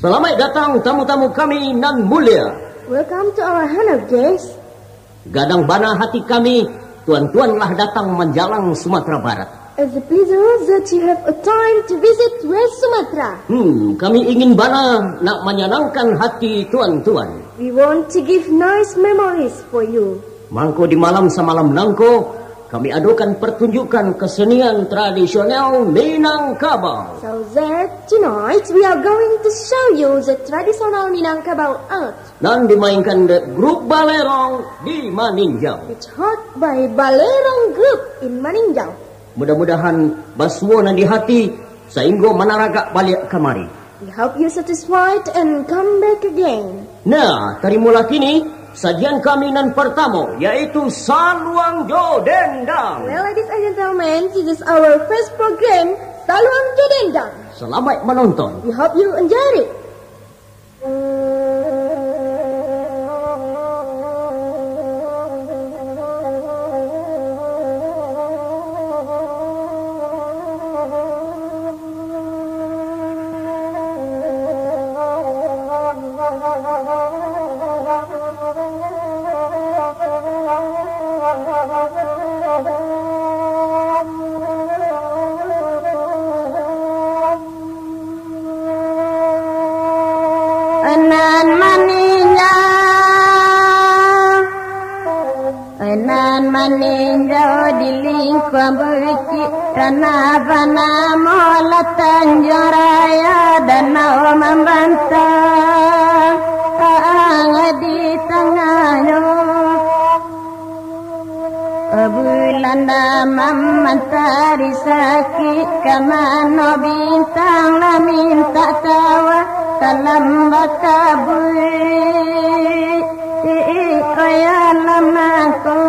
Selamat datang tamu-tamu kami nan mulia. Welcome to our honored guests. Gadang bana hati kami, tuan-tuanlah datang menjalang Sumatera Barat. It's a pleasure that you have a time to visit West Sumatra. Kami ingin bana nak menyenangkan hati tuan-tuan. We want to give nice memories for you. Mangko di malam semalam nangko, kami adukan pertunjukan kesenian tradisional Minangkabau. So that tonight we are going to show you the traditional Minangkabau art. Dan dimainkan grup balerong di Maninjau. It's taught by Balerong Group in Maninjau. Mudah-mudahan basuona di hati sehingga manaraga balik kemari. We hope you satisfied and come back again. Nah, tarimula kini sajian kami nan pertama yaitu Saluang Jo Dendang. Well, ladies and gentlemen, this is our first program, Saluang Jo Dendang. Selamat menonton. We hope you enjoy it. Maninjau di lingkup bukit Ranabana Mola Tanjung Raya Danau membentang di tengahnya bulan damam mentari sakit kemana bintang lah minta tawa kalam bakabui kaya lamaku.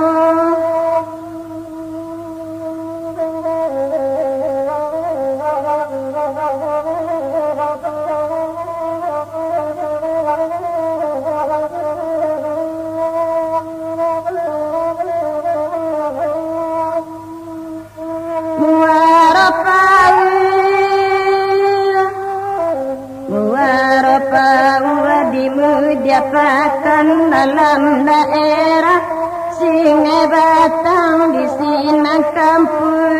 Diapakan dalam daerah Singa Batang di Sinang Kampung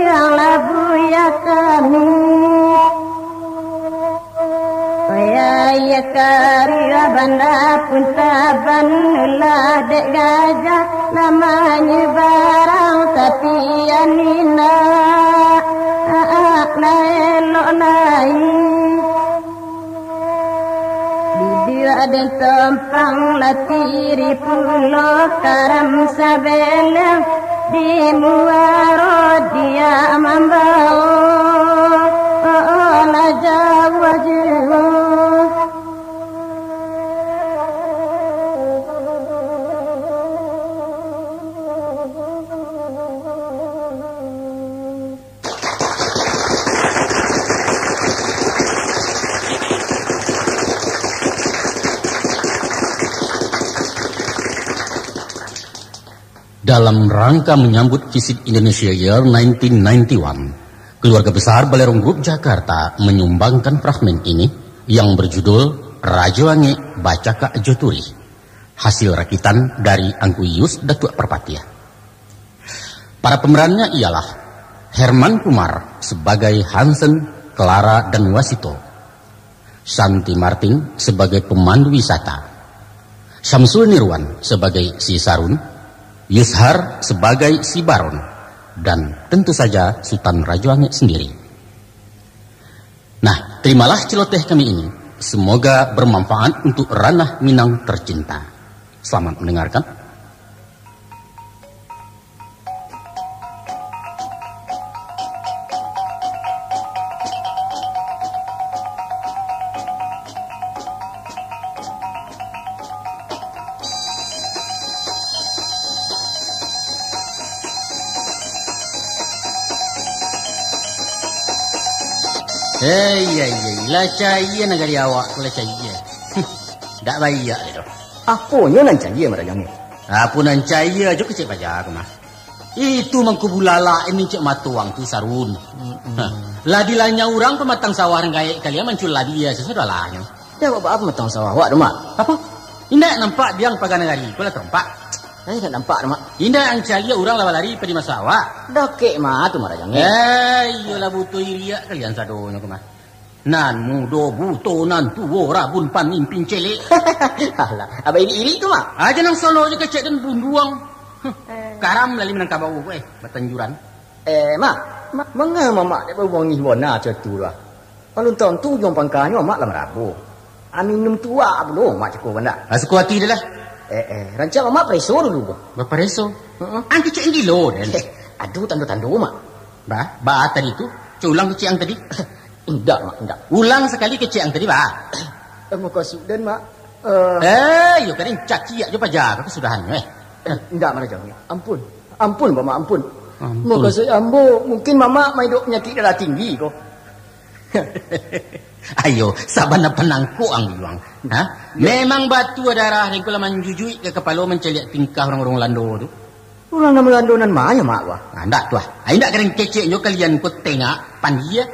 yang labu ya kami ya karya banda pun taban ladek gajah namanya barang tapi anina elok lain ada tempang latiri pulau karam sabeleng di muaro dia membawa la jawa jiwa. Dalam rangka menyambut Visit Indonesia Year 1991, keluarga besar Balerong Group Jakarta menyumbangkan fragmen ini yang berjudul Rajoange Bacaka Joturi, hasil rakitan dari Angkuyus Datuk Perpatia. Para pemerannya ialah Herman Kumar sebagai Hansen, Clara dan Wasito, Santi Martin sebagai pemandu wisata, Syamsul Nirwan sebagai si Sarun, Yushar sebagai si Baron, dan tentu saja Sultan Rajoange sendiri. Nah, terimalah celoteh kami ini. Semoga bermanfaat untuk ranah Minang tercinta. Selamat mendengarkan. Lah cahaya negari awak, lah cahaya. Tak baik itu. Apanya nan cahaya Rajoange? Apa nan cahaya je kecil baca aku mah. Itu mengkubulala ini cek matuang tu sarun. Ladilanya orang pematang sawah gaya kalian mencul ladi ya sesudahlah. Dia apa matang sawah wak mak? Apa? Indah nampak dia pagan negari. Kau lah terompak. Saya tak nampak mak. Indah ancalia orang lawan lari pergi masawak. Dakek mak tu marah jangan. Iyalah butuh iria kalian sadonya kemah. Nan mudo buto nan tuwo rabun panimpin celek. Alah, apa iri tu mak? Aja nang solo je kecek dan bunduang. Karam lali menangkap bau batanjuran. Mak, mengapa mak dia berwangi warna tu lah. Kalau tahun tu yang pangkanya mak lah merabu. Minum tua belum mak cukup benda. Aku hati dia lah. Rancang mak preso dulu. Berapa reso? Angki cek gilo dan. Aduh tandu-tandu mak. Ba tadi tu, ulang kecek yang tadi. Enggak mak, enggak. Ulang sekali kecek yang tadi ba. Muka sudan mak. Yo kadang caci aja pajar kesudahan Enggak marah jangan. Ampun mama ampun. Muka saya ambo, mungkin mama mai dok penyakit darah tinggi kok. Ayo, sabana penangku ang bilang. Ha? Memang batu darah yang kula menjujui ke kepala menceliak tingkah orang-orang Lando tu. Orang nama Landonan mana mak wah? Ndak tu ah. Ndak kering keceknya kalian kau tengok pandia.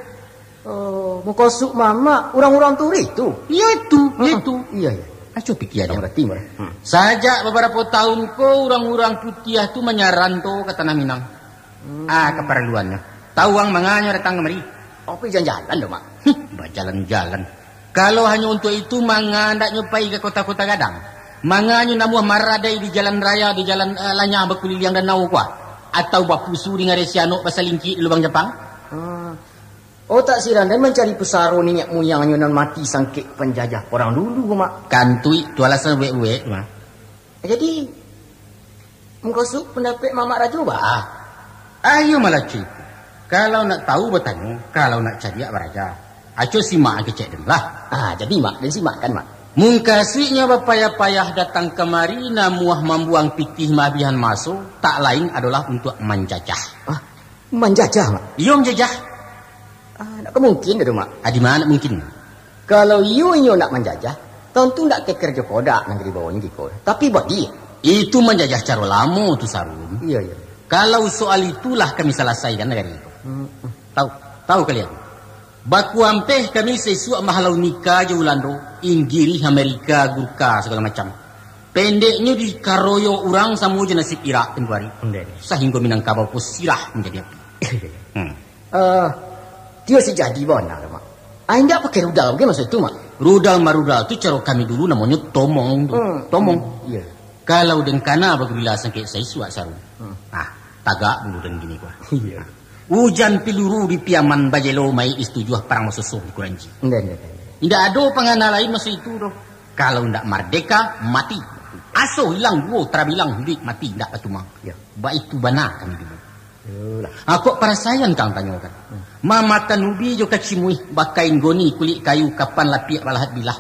Muka suk mama orang-orang turis tu. Ya itu. Iya. Acu pikir dia. Berarti marah. Sajak beberapa tahun ko orang-orang putih tu menyaranto ke Tanah Minang. Keperluannya. Tawang manganya datang kemari. Apa jalan-jalan dah mak? Berjalan-jalan. Kalau hanya untuk itu manga ndak nyopai ke kota-kota gadang. Manganya namuah maradai di jalan raya, di jalan lanyah berkuliliang dan nau kuah. Atau bapusu dengan resiano pasal lingki di lubang Jepang. Tak siran dan mencari pesaru minyak muyang nyunan mati sangkit penjajah orang dulu mak. Kantui tu alasan wek-wek mak. Jadi mengkosuk pendapat mamak raju bah. Ayo malah cik. Kalau nak tahu bertanya, kalau nak cari beraja. Aco simak kecek dem lah. Jadi mak, dan simak kan mak. Mungkasihnya berpayah-payah datang kemari namuah membuang pitih mabihan masuk, tak lain adalah untuk menjajah. Menjajah mak? Iyo menjajah. Tak mungkin dah mak. Di mana mungkin? Kalau iyo nak menjajah, tentu nak ke kerja kodak negeri bawahnya gitu. Tapi buat dia. Itu menjajah cara lama tu sarun. Iya. Kalau soal itulah kami selesaikan negara itu. Tahu kalian? Baku ampeh kami sesuai mahalau nikah je Ulando, Inggris, Amerika, Gurka segala macam. Pendeknya di karoyo orang sama je nasib Irak tempuh hari. Sehingga Minangkabau pun sirah menjadi api. Dia sejadi mana mak? Anda pakai rudal, bagaimana maksud itu mak? Rudal tu cara kami dulu namanya tomong. Tomong. Iya. Kalau dengkana apabila sangkit saya suat sarung. Tagak dulu dan gini gua. Iya. Hujan peluru di piaman bajelo mai istujuh perang musuh di Kuranji. Tidak ada pengana lain masa itu doh. Kalau ndak merdeka mati. Aso hilang dua terabilang hidup mati ndak patumang. Ya. Baik itu benar kami dulu. Aku perasaan kang tanya kan. Mama tanubi jo kacimui bakain goni kulit kayu kapan lapiak balahat bilah.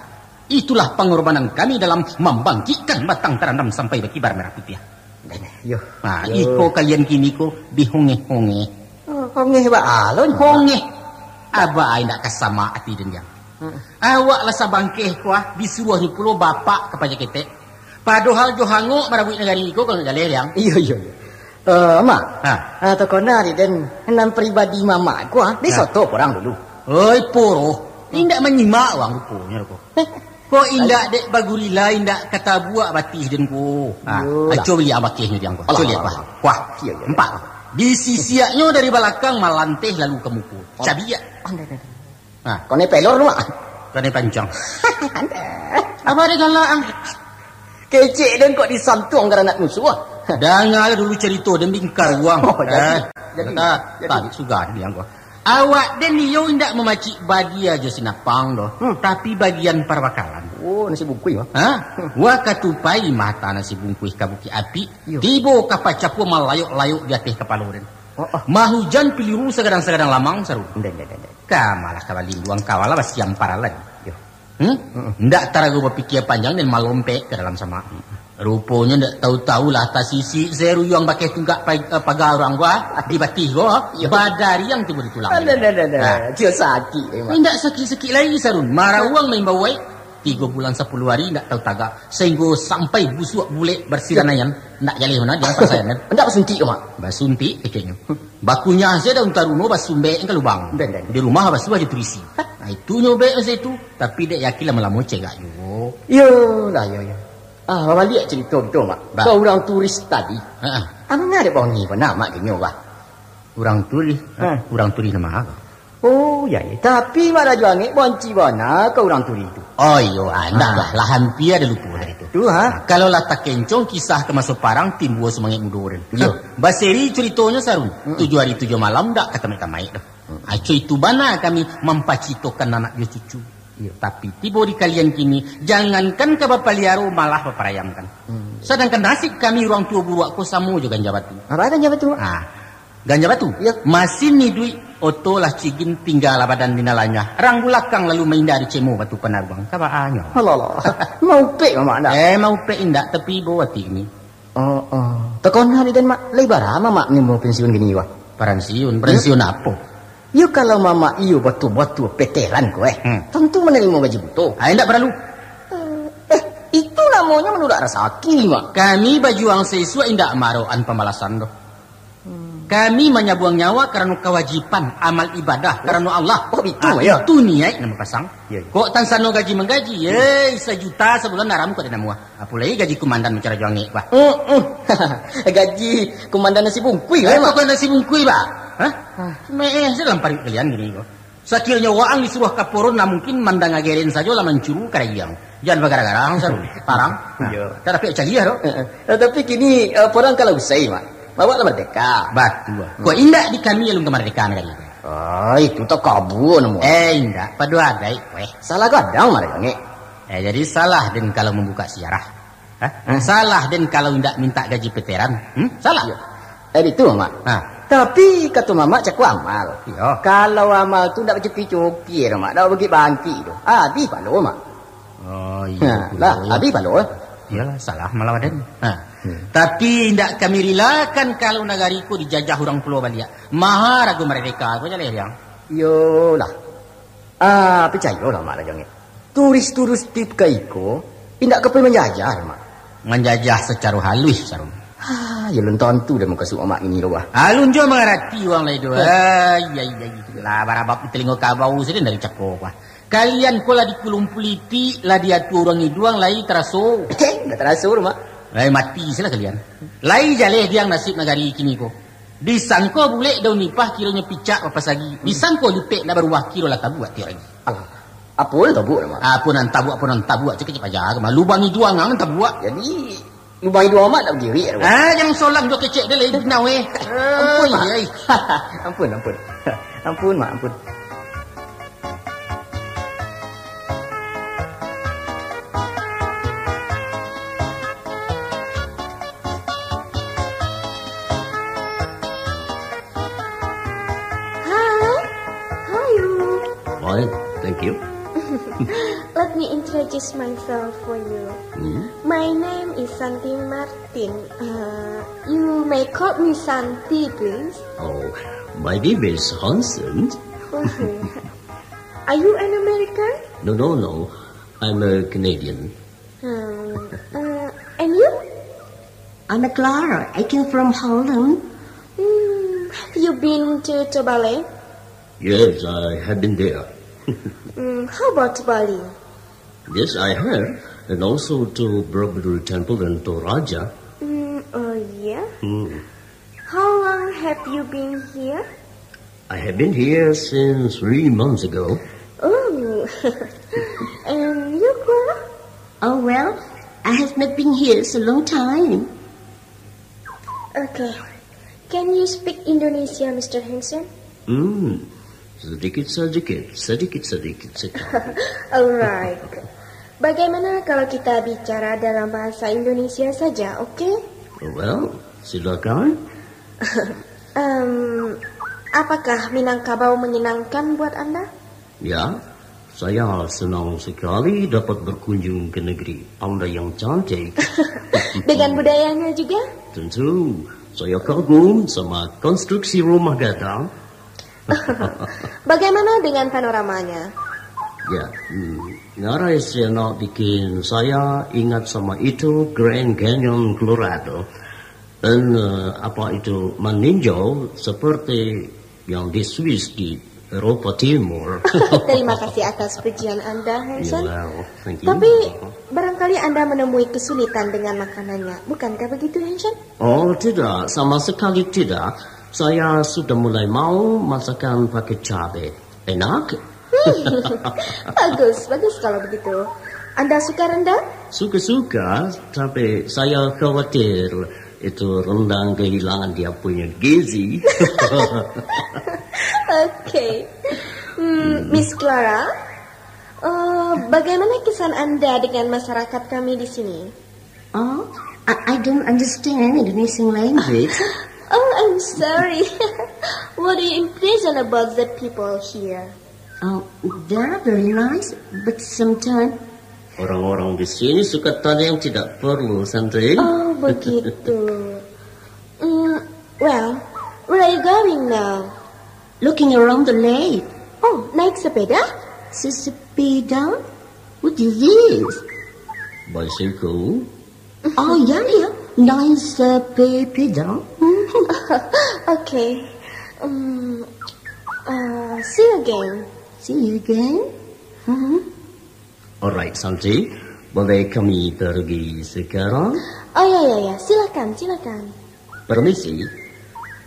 Itulah pengorbanan kami dalam membangkitkan batang terendam sampai berkibar merah putih. Iko kalian kini ko dihonge-honge. Honge ba alon honge. Aba ai ndak kasama ati den yang. Awak lah sabangkeh kuah disuruh ni pulo bapak kepada kita. Padahal jo hanguk marabui negari ko kalau jaleh yang. Iya. Mak. Atau kona di den nan pribadi mama ku di soto orang dulu. Oi poro. Indak menyimak wang rupanya ko. Ko indak dek bagurila indak kata buak batih den ko. Aco beli abakehnya diang ko. Aco lihat bah. Wah, empat. Di sisiaknya dari belakang malanteh lalu ke muku. Cabiak. Kone pelor lu mak. Kone panjang. Apa dia galang? Kecek dan kok disantung karena anak musuh. Dengar dulu cerita dan bingkar uang. Jadi tadi sugar dia gua. Awak dan yo indak memacik bagi aja sinapang doh. Tapi bagian perbakalan. Nasi bungkui mah. Wa katupai mata nasi bungkui kabuki api. Tibo kapacapu malayuk-layuk di atas kepala den. Mahujan piliru segadang-segadang lamang saru. Kamalah kabalinduang kawala bas yang paralan. Ndak tarago berpikir panjang dan malompe ke dalam sama. Rupanya ndak tahu-tahu lah atas sisi seru yang pakai tunggak pagar orang gua di batih gua badari yang tiba ditulang. Dia sakit. Ndak sakit-sakit lagi sarun. Marah uang main bawai. 3 bulan 10 hari ndak tahu tagak. Sehingga sampai busuk bule bersiranayan ndak jaleh mana dia pasayan kan. Ndak suntik mak. Basuntik keceknya. Bakunya saya daun taruno basumbe ke lubang. Di rumah basu aja turisi. Nah itu nyobe itu, tapi dek yakin lama-lama cegak yo. Yo lah yo. Mama lihat cerita gitu mak. Kau orang turis tadi. Amang ada bongi pun nama dia nyoba. Orang turis, orang turis nama apa? Oh ya, tapi mana juangnya bonci mana ke orang turi itu. Oh iya, lah hampir ada lupa dari itu. Tuh kalau latak kencong kisah ke masuk parang timbul semangat mudoren. Baseri ceritanya sarung. 7 hari 7 malam dak kata mereka maik dah. Aco itu bana kami mempacitokan anak dia cucu. Tapi tiba di kalian kini jangankan ke bapak liaro malah paparayamkan. Sedangkan nasib kami orang tua buruak ko samo juga ganja batu. Apa ganja batu? Ganja batu. Ya. Masih nih duit oto lah cigin tinggal badan dinalanya. Rang bulakang lalu menghindari cemo batu penarbang. Kabaannya. Halo. Mau pe mama anda. Mau pe indak tapi bawa ini. Tekon hari dan mak lebar mama ni mau pensiun gini wah. Pensiun apa? Yo kalau mama iyo batu-batu veteran kowe. Tentu menerima gaji butuh. Indak perlu. Itu namanya menolak rasaki mak. Kami bajuang sesuai indak maroan pembalasan doh. Kami menyabuang nyawa karena kewajiban amal ibadah karena Allah. Oh itu ya. Itu niat nama pasang. Kok tansano gaji menggaji? 1 juta sebulan naram kok dinamua. Apalagi gaji komandan bicara juangi, Pak. Gaji komandan nasi bungkui. Kok nasi bungkui, Pak? Dalam parit kalian gini kok. Sakilnya waang disuruh kaporon nah mungkin mandang agerin saja lah mencuru karayang. Jangan bagara-gara parang. Tapi cagiah loh. Tapi kini orang kalau usai, Mak. Bawa lah merdeka. Batu. Kok indah di kami yang kemerdekaan kali. Itu tak kabur namu. Indah. Padu adai. Salah gadang mereka ni. Jadi salah dan kalau membuka siarah. Salah dan kalau tidak minta gaji veteran. Salah. Itu mak. Tapi kata mama cakap amal. Kalau amal tu tak bercuki-cuki mak. Tak bagi bangki tu. Adi palo mak. Oh iya. Lah, adi palo. Iyalah salah malah badan. Tapi tidak kami rilakan kalau negariku dijajah orang Pulau Balia. Maha ragu merdeka. Kau jalan yang? Yolah. Percaya lah mak lagi. Turis-turis tip kaiko tidak kepen menjajah mak. Menjajah secara halus sarung. Ya lenton tu dah muka suak mak ini loh. Alun jo mengerti orang lain tu. Iya. Lah barabap telingo kabau sedang dari cakap. Kalian kola di kulung puliti lah dia tu orang iduang lai teraso. Dah teraso mak. Lai mati sila kalian. Lai jaleh dia nasib negari kini ko. Disangko bule daun nipah kiranya picak apa sagi. Disangko jutek nak berwah kilo lah tabuat tiap lagi. Apun tabuat mak. Apunan tabuat cekik aja. Lubang iduang ang tabuat. Jadi lubang iduang mak tak berdiri. Jangan solang jo kecek dia lai binau Ampun mak. Ampun mak. Thank you. Let me introduce myself for you. My name is Santi Martin. You may call me Santi, please. Oh, my name is Hansen. Are you an American? No. I'm a Canadian. And you? I'm a Clara. I came from Holland. Have you been to Bali? Yes, I have been there. How about Bali? Yes, I have. And also to Borobudur Temple and Toraja. Oh, yeah? How long have you been here? I have been here since 3 months ago. Oh, and you, Clara? Oh, well, I have not been here so long time. Okay. Can you speak Indonesia, Mr. Hansen? Sedikit. Alright. Bagaimana kalau kita bicara dalam bahasa Indonesia saja, oke? Well, silakan. Apakah Minangkabau menyenangkan buat Anda? Ya, saya senang sekali dapat berkunjung ke negeri Anda yang cantik. Dengan budayanya juga? Tentu, saya kagum sama konstruksi rumah gadang. Bagaimana dengan panoramanya? Ya, ngarai saya nak bikin saya ingat sama itu Grand Canyon Colorado. Dan apa itu meninjau seperti yang di Swiss di Eropa Timur. Terima kasih atas pujian Anda, Hanson. Well, thank you. Tapi barangkali Anda menemui kesulitan dengan makanannya, bukankah begitu, Hanson? Oh, tidak, sama sekali tidak. Saya sudah mulai mau masakan pakai cabai. Enak? Bagus kalau begitu. Anda suka rendang? Suka-suka, tapi saya khawatir itu rendang kehilangan dia punya gizi. Oke. Miss Clara, bagaimana kesan Anda dengan masyarakat kami di sini? Oh, I don't understand Indonesian language. Oh, I'm sorry. What do you impression about the people here? Oh, they're very nice, but sometimes... Orang-orang di sini suka tanya yang tidak perlu, Santi. Oh, begitu. Well, where are you going now? Looking around the lake. Oh, naik sepeda? Sepeda? What is this? Bicycle. Oh, yeah. Nice sepeda. Okay. See you again. See you again. Alright, Santi. Boleh kami pergi sekarang? Oh ya, silakan. Permisi.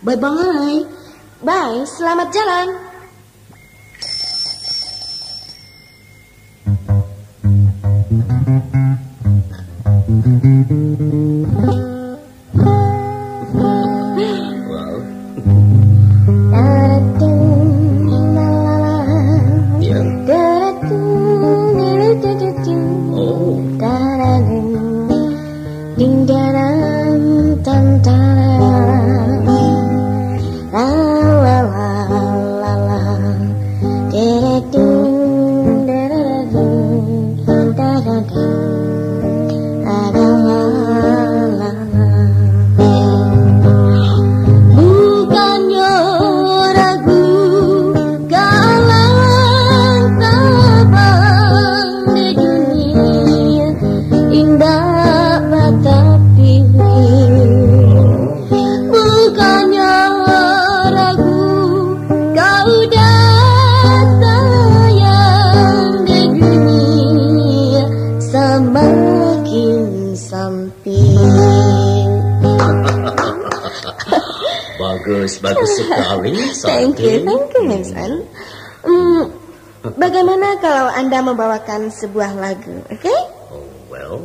Bye-bye. Bye, selamat jalan. Bagus sekali. Thank you, Hanson. Bagaimana kalau Anda membawakan sebuah lagu, oke? Oh, well,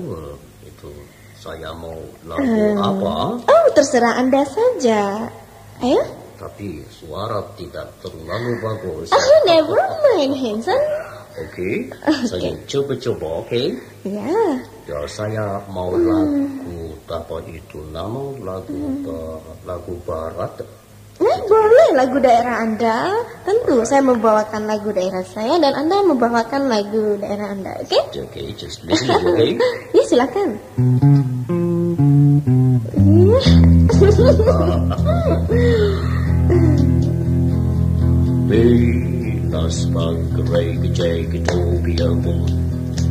itu saya mau lagu apa? Oh, terserah Anda saja. Ayo. Tapi suara tidak terlalu bagus. Oh, never mind, Hanson. Oke, saya coba-coba, oke? Ya. Ya, saya mau lagu apa itu nama lagu barat. Boleh lagu daerah Anda. Tentu saya membawakan lagu daerah saya dan Anda membawakan lagu daerah Anda, oke? Oke, just listen, oke? Ya, silakan. Bilas pagray kejay kitopiamu,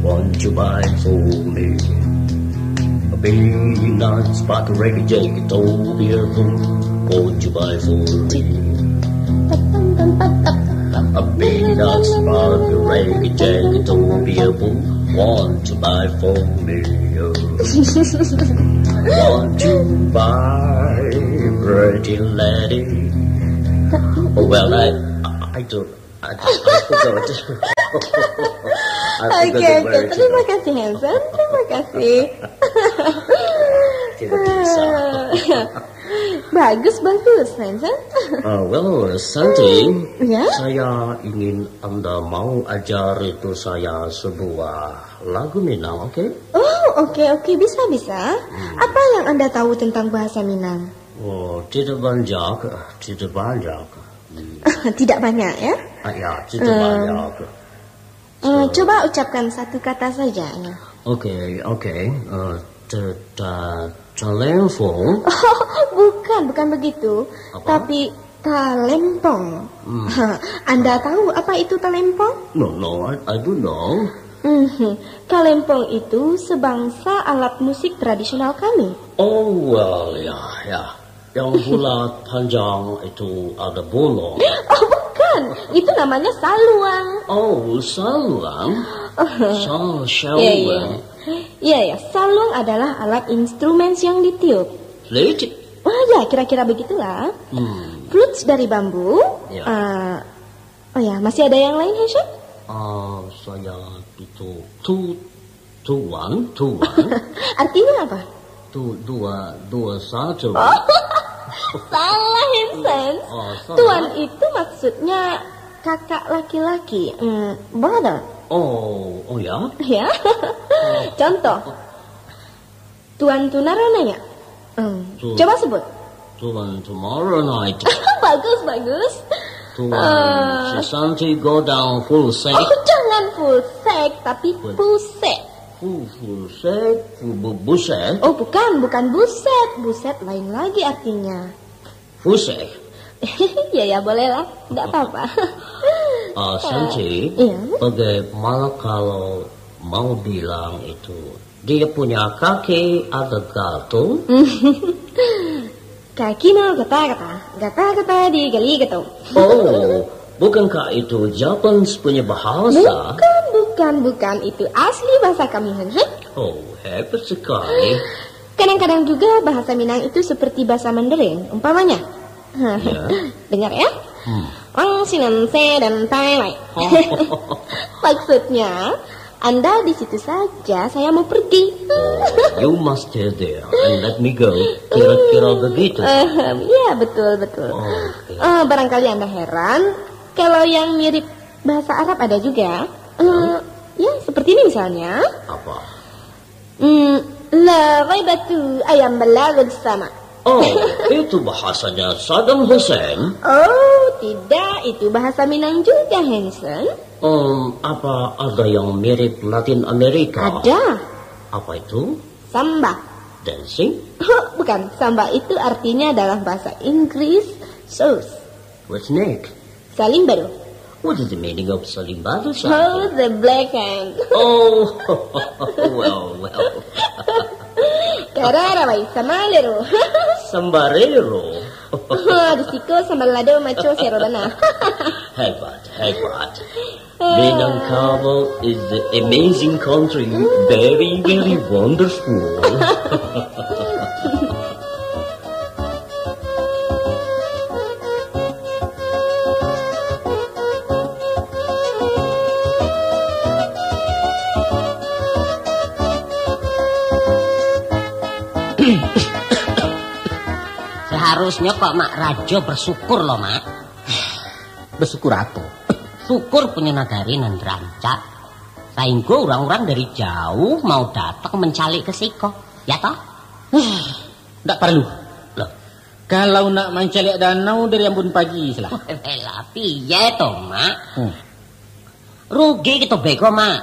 won't you buy for me? Bilas pagray kejay kitopiamu, won't you buy for me? Bilas pagray kejay kitopiamu, won't you buy for me? Won't you buy, pretty lady? Oh, well, I forgot. Oke, terima kasih Hanson, terima kasih. Tidak bisa. Bagus Hanson. Well, Santi, Ya? saya ingin Anda mau ajar itu saya sebuah lagu Minang, oke? Oh, oke, bisa. Apa yang Anda tahu tentang bahasa Minang? Oh, tidak banyak. Tidak banyak ya? Ya, tidak banyak. Coba ucapkan satu kata saja. Oke. Telepon. Bukan begitu. Apa? Tapi Talempong. Anda tahu apa itu talempong? No, I don't know. Talempong itu sebangsa alat musik tradisional kami. Oh, well, ya. Yang bulat panjang itu ada bolong. Oh, bukan. Itu namanya saluang. Oh, saluang? Iya. Saluang adalah alat instrumen yang ditiup. Flute? Wah, ya, kira-kira begitulah. Flutes dari bambu. Ya. Masih ada yang lain, Hesha? Saya itu tuan. Artinya apa? Dua satu. Salah, Hansen. Salah. Tuan itu maksudnya kakak laki-laki. Brother. Oh ya? Ya. Contoh. Tuan Tunara nanya. Coba sebut. Tuan tomorrow night. Bagus. Tuan Santi go down full set. Oh, jangan full set, tapi buset. Full set? Buset? Oh, bukan buset. Buset lain lagi artinya. Buset? Ya, bolehlah. Tidak apa-apa. Santi, Iya. bagaimana kalau mau bilang itu dia punya kaki ada gatal? Kaki mau gata digali gato. Oh, bukankah itu Japanese punya bahasa? Bukan. Itu asli bahasa kami, Hansen. Oh, hebat sekali. Kadang-kadang juga bahasa Minang itu seperti bahasa Mandarin. Umpamanya. Ya. Dengar ya. Wang sinanse dan tai. Maksudnya, Anda di situ saja, saya mau pergi. Oh, you must stay there and let me go. Kira-kira begitu. Iya, betul. Okay. Barangkali Anda heran, kalau yang mirip bahasa Arab ada juga. Ya, seperti ini misalnya. Apa? La ghaibatu ayam balagh sama. Oh, itu bahasanya Saddam Hussein. Oh, tidak, itu bahasa Minang juga, Hansen. Apa ada yang mirip Latin Amerika? Ada. Apa itu? Samba. Dancing? Bukan, samba itu artinya dalam bahasa Inggris sauce. What's next? Saling baru. What is the meaning of Salimbado? Oh, the black hand. Oh, well. Karara bai samalero. Sambarero. Disiko sambalado macho serodana. Hebat. Minangkabau is the amazing country, very, very wonderful. Seharusnya kok Mak Rajo bersyukur loh, Mak. Bersyukur apa? Syukur punya nagari nan rancak. Sehingga orang-orang dari jauh mau datang mencalik ke siko. Ya toh? Nggak perlu. Loh. Kalau nak mencalik danau dari ambun pagi salah. Piye toh, Mak? Rugi kita bego, Mak.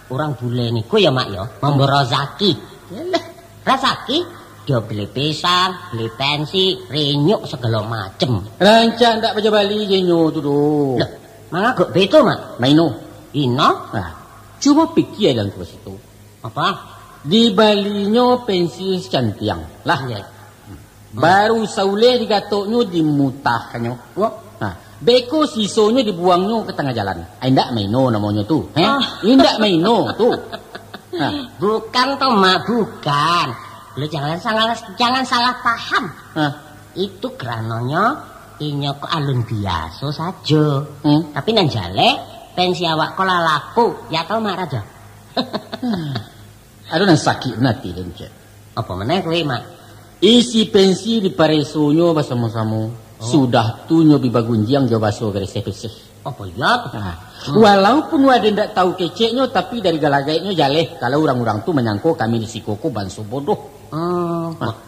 Orang bule niku ya, Mak ya, mambo rezeki. Rezeki dia beli pisang, beli pensi, renyuk segala macem. Rancak ndak baca Bali jenyo tu doh. Loh, mana kok beto, Mak? Maino. Ino? Nah, cuma pikir dalam tu situ. Apa? Di Balinyo pensi cantiang lah. Ya. Baru saule digatoknya dimutahkannya. Nah, beko sisonyo dibuangnya ke tengah jalan. Indak maino namanya tu. Indak maino tu. Nah. Bukan toh, Mak, bukan. Lu jangan salah paham. Itu kranonya inyo kok alun biasa saja. Tapi nang jale pensi awak kok laku, ya toh, Mak Raja. Aduh nang sakit nanti lencet. Apa meneh kowe, Mak? Isi pensi di paresonyo basamo-samo. Sudah tunyo bibagunjiang jauh baso greseh-peseh. Apa ya? Walaupun wade ndak tahu keceknya, tapi dari galagaiknya jaleh kalau orang-orang tu menyangko kami di Sikoko banso bodoh.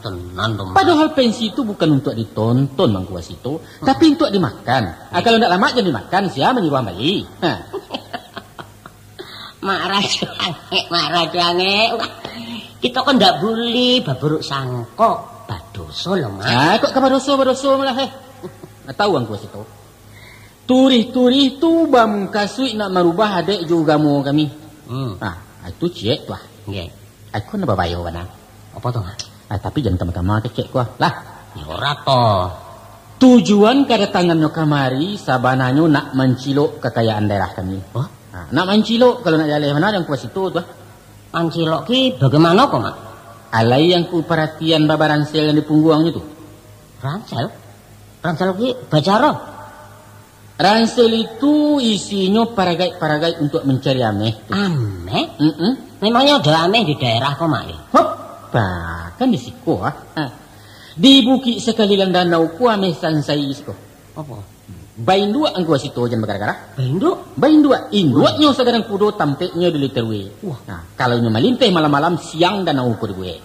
Tenan dong. Padahal pensi itu bukan untuk ditonton mangkuas itu, tapi untuk dimakan. Kalau ndak lama jadi dimakan, siapa menyuruh Bali? Mak Raja ange. Kita kan ndak boleh baburuk sangko. Badoso lho, Mak. Kok badoso malah Nggak tahu angku situ. Turih-turih tu bam kasui nak merubah adek juga mau kami. Itu cek tuah. Nggih. Aku nak babayo mana? Apa to? Tapi jangan tama-tama cek kuah. Lah, Ya ora to. tujuan kedatangannya kamari sabananyo nak mencilok kekayaan daerah kami. Oh, Nak mencilok kalau nak jalan mana yang kuas itu tuah. mancilok ki bagaimana kok, Mak? Alai yang ku perhatian baba ransel yang di punggungnya tu. Ransel? Ransel ki bacara. Ransel itu isinya paragai-paragai untuk mencari ameh. Ameh? Memangnya ada ameh di daerah kok, Mak? Hoppa, kan di siku Di bukit sekali lang danau ku ameh sansai siku. Apa? Bain dua angku situ jangan bergara-gara. Bendo? Bain dua, induaknya sekarang kudo tampeknya di literwe. Nah, kalau nyo malinteh malam-malam siang danau ku dibuat.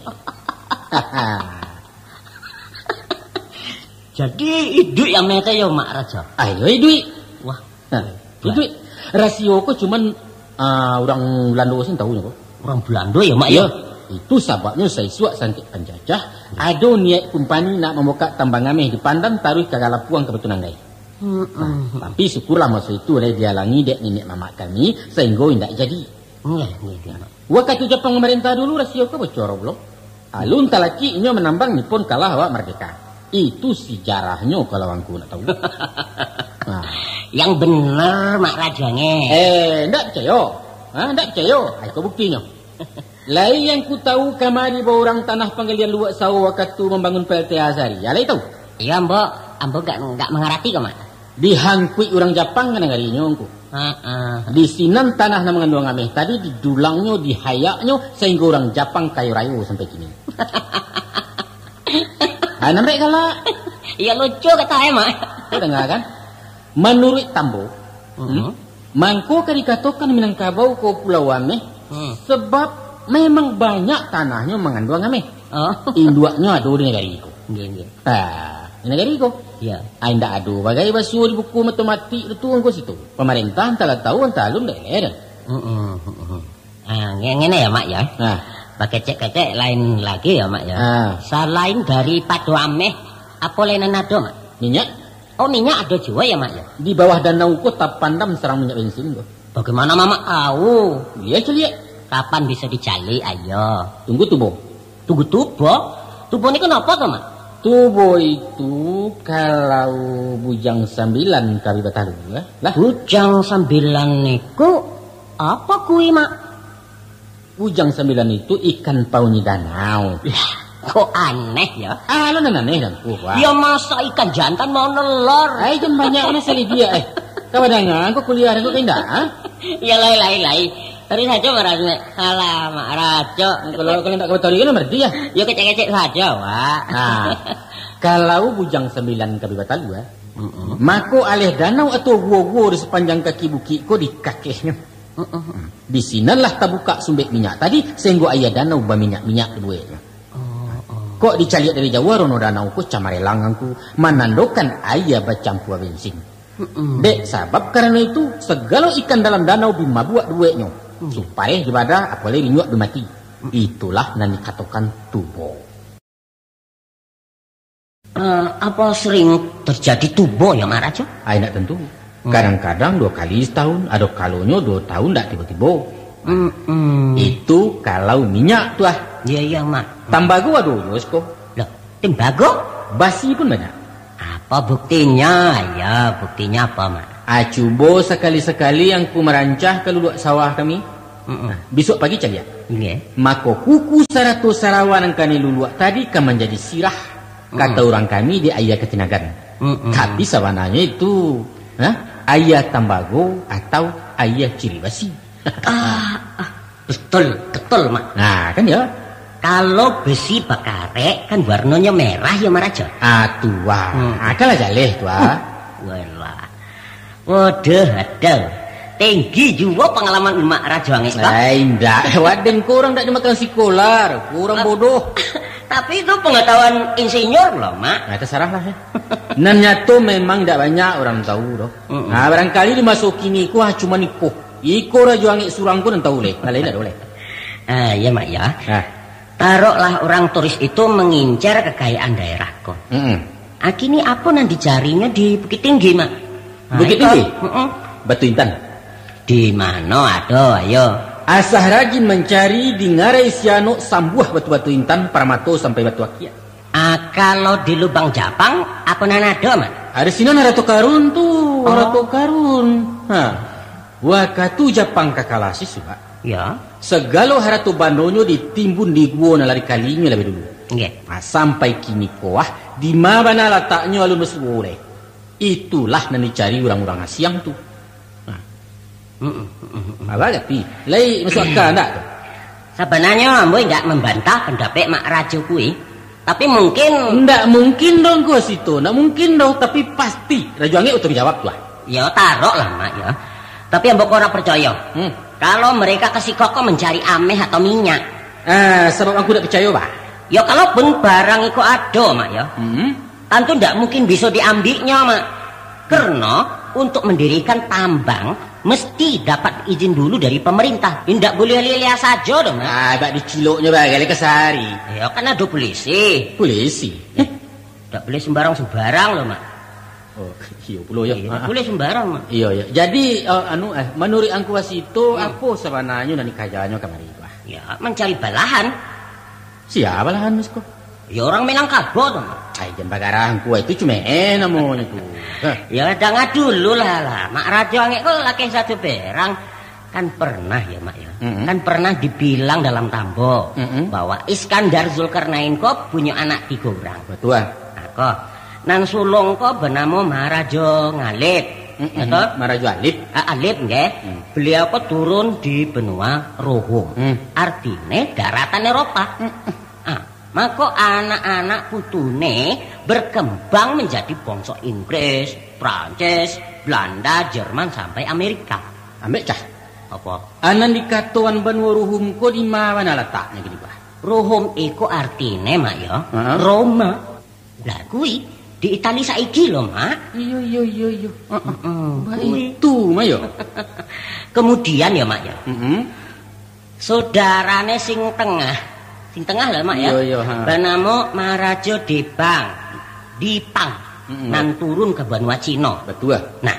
Jadi hidup yang mete ya Mak Raja. Ayo duit. Wah, Duit. Rasio ku cuman orang Belanda sih tahunya kok. orang Belanda ya Mak ya. Itu sebabnya saya suak sangkit penjajah. Ada niat kumpani nak membuka tambang ameh di Pandan taruh ke Galapuang ke Betunangai. Tapi syukurlah masa itu oleh dihalangi dek nenek mamak kami sehingga tidak jadi. Waktu Jepang memerintah dulu rasio ke bocor belum. Alun talaki inyo menambang Nippon kalah awak merdeka. Itu sejarahnya kalau angku nak tahu. Yang benar Mak Rajanya. Ndak percaya. Ndak percaya. Aku buktinya. Lain yang ku tahu kamari bawa orang tanah penggalian luak sawah waktu membangun PLTA Sari. Alai tahu? Iya Mbak, ambo enggak mengerti kok Mak. Dihangkui orang Jepang kan ngarinya angku. Di sinan tanah na mengandung ameh tadi didulangnya, dihayaknya sehingga orang Jepang kayu rayu sampai kini. Nampak kalah. Iya lucu kata Mak. Kau dengar kan? Menurut Tambo, mangko dikatakan Minangkabau ko Pulau Ameh sebab memang banyak tanahnya mengandung ameh. Induaknya ada di negara itu. Di negara itu. Iya. Anda ada bagai basuh di buku matematik itu angko situ. Pemerintah entah tahu entah alun daerah. Ngene ya Mak ya. Pakai cek-cek lain lagi ya Mak ya. Selain dari padu ameh, apa lainan ada Mak? Minyak. Oh minyak ada juga ya Mak ya. Di bawah danau kota Pandam serang minyak bensin tuh. Bagaimana Mama tahu? Iya celia. Kapan bisa dicari? Ayo. Tunggu tubo. Tunggu tubo? Tubo ini kenapa tuh Mak? Tubo itu kalau bujang 9 kali batalu lah. Bujang 9 niku apa kui Mak? Bujang 9 itu ikan pauni danau. Kok aneh ya? Lo aneh dan kuah. Ya masa ikan jantan mau nelor? Jam banyak mana seli dia Kawadangan kok kuliah kok indah Ya lai. Tadi saja merasa kalah Mak Rajo. Kalau kalian tak ketahui kan merdi ya. Ya kecek-kecek saja Wak. Kalau bujang 9 kali batalu mako alih danau atau gua-gua di sepanjang kaki bukit ko di kakinya. Di sinalah tabuka sumbek minyak tadi sehingga ayah danau berminyak-minyak dibuatnya. Kok dicaliak dari Jawa rono danau ko camarelanganku menandakan ayah bercampur bensin. Dek sebab karena itu segala ikan dalam danau bimabuak duetnya supaya ibadah apalagi rinyuak dimati. Itulah yang dikatakan tubo. Apa sering terjadi tubo ya Mak Rajo? Tidak tentu. Kadang-kadang 2 kali setahun, ada kalonyo 2 tahun tidak tiba-tiba. Itu kalau minyak tuh Iya Mak. Tambago ada kok. Loh, tembago? Basi pun banyak. Apa buktinya? Ya, buktinya apa Mak? Coba sekali-sekali yang ku merancah ke luluk sawah kami. Besok pagi calia. Maka kuku 100 sarawan yang kami luluak tadi kan menjadi sirah. Kata orang kami di ayah ketinagan. Tapi sawananya itu ayah tambago atau ayah ciri basi. Betul Mak. Nah kan ya. Kalau besi bakare kan warnanya merah ya Mak Rajo. Tua. Kalah jaleh tua. Walah. Waduh, tinggi juga pengalaman Mak Rajo angin. Tidak. Waden kurang tidak dimakan sikolar. Kurang bodoh. Tapi itu pengetahuan insinyur loh Mak. Terserah lah ya. Nanya tuh memang tidak banyak orang tahu loh. Barangkali dimasukin iku cuma iko. Iko rajo angin surang pun tahu leh. Lain tidak boleh. Ya Mak ya. Taruhlah orang turis itu mengincar kekayaan daerah kok. Akini apa nang dicarinya di Bukit Tinggi, Mak? Bukit Tinggi? Batu Intan. Di mana ada, ayo. Asah rajin mencari di ngarai siano sambuah batu-batu intan Paramato sampai Batu Akia. Kalau di Lubang Japang apa nang ada, Mak? Ada sini Ratu Karun tuh, Ratu Karun. Wakatu Jepang kakalasi suka. Ya. Segala haratu bandonyo ditimbun di gua nalari kalinya lebih dulu. Nggih. Nah, sampai kini koah di mana letaknya alun boleh. Itulah yang dicari orang-orang Asiang tuh. Apa gati? Lai masuk akal enggak tuh? Sebenarnya ambo enggak membantah pendapat Mak Rajo kuwi. Tapi mungkin enggak mungkin dong gua situ. Enggak mungkin dong, tapi pasti Rajo Angge untuk jawab tuh. Ya taruh lah, Mak ya. Tapi ambo ora percaya. Kalau mereka kasih koko mencari ameh atau minyak. Sebab aku tidak percaya, Pak. Ya kalaupun barang itu ada, Mak ya. Tentu tidak mungkin bisa diambilnya, Mak. Karena untuk mendirikan tambang mesti dapat izin dulu dari pemerintah. Tidak boleh lihat saja dong, Mak. Bak diciloknya kali kesari. Ya kan ada polisi. Polisi? Tidak boleh sembarang-sembarang loh, Mak. Oh, iya puluh ya. Tidak boleh sembarang, Mak. Iya ya. Jadi menurut angku itu apa sebenarnya dan kerjanya kemari itu? Ya, mencari balahan. Siapa balahan, Misko? Ya orang Minangkabau dong. Jangan bagarang ku itu cuma namanya tuh. Ya jangan dulu lah. Mak Rajo Angge kok laki satu berang. Kan pernah ya, Mak ya. Kan pernah dibilang dalam tambo bahwa Iskandar Zulkarnain kok punya anak 3 orang. Betul. Nah, kok nan sulung kok bernama Maharaja Ngalip. Maharaja Alip. Alip nggih. Beliau kok turun di benua Rohum. Artinya daratan Eropa. Maka anak-anak putune berkembang menjadi bangsa Inggris, Prancis, Belanda, Jerman sampai Amerika. Ambek cah. Apa? Anan dikatuan benua Rohum kok di mana letaknya gini, Pak? Rohum iku artine, Mak ya, Roma. Lah kuwi di Italia saiki lho, Mak. Iya. Itu, Mak ya. Kemudian ya, Mak ya. Saudarane sing tengah lah, Mak ya. Bernama Maharaja Dipang. Nan turun ke benua Cina. Betul. Nah,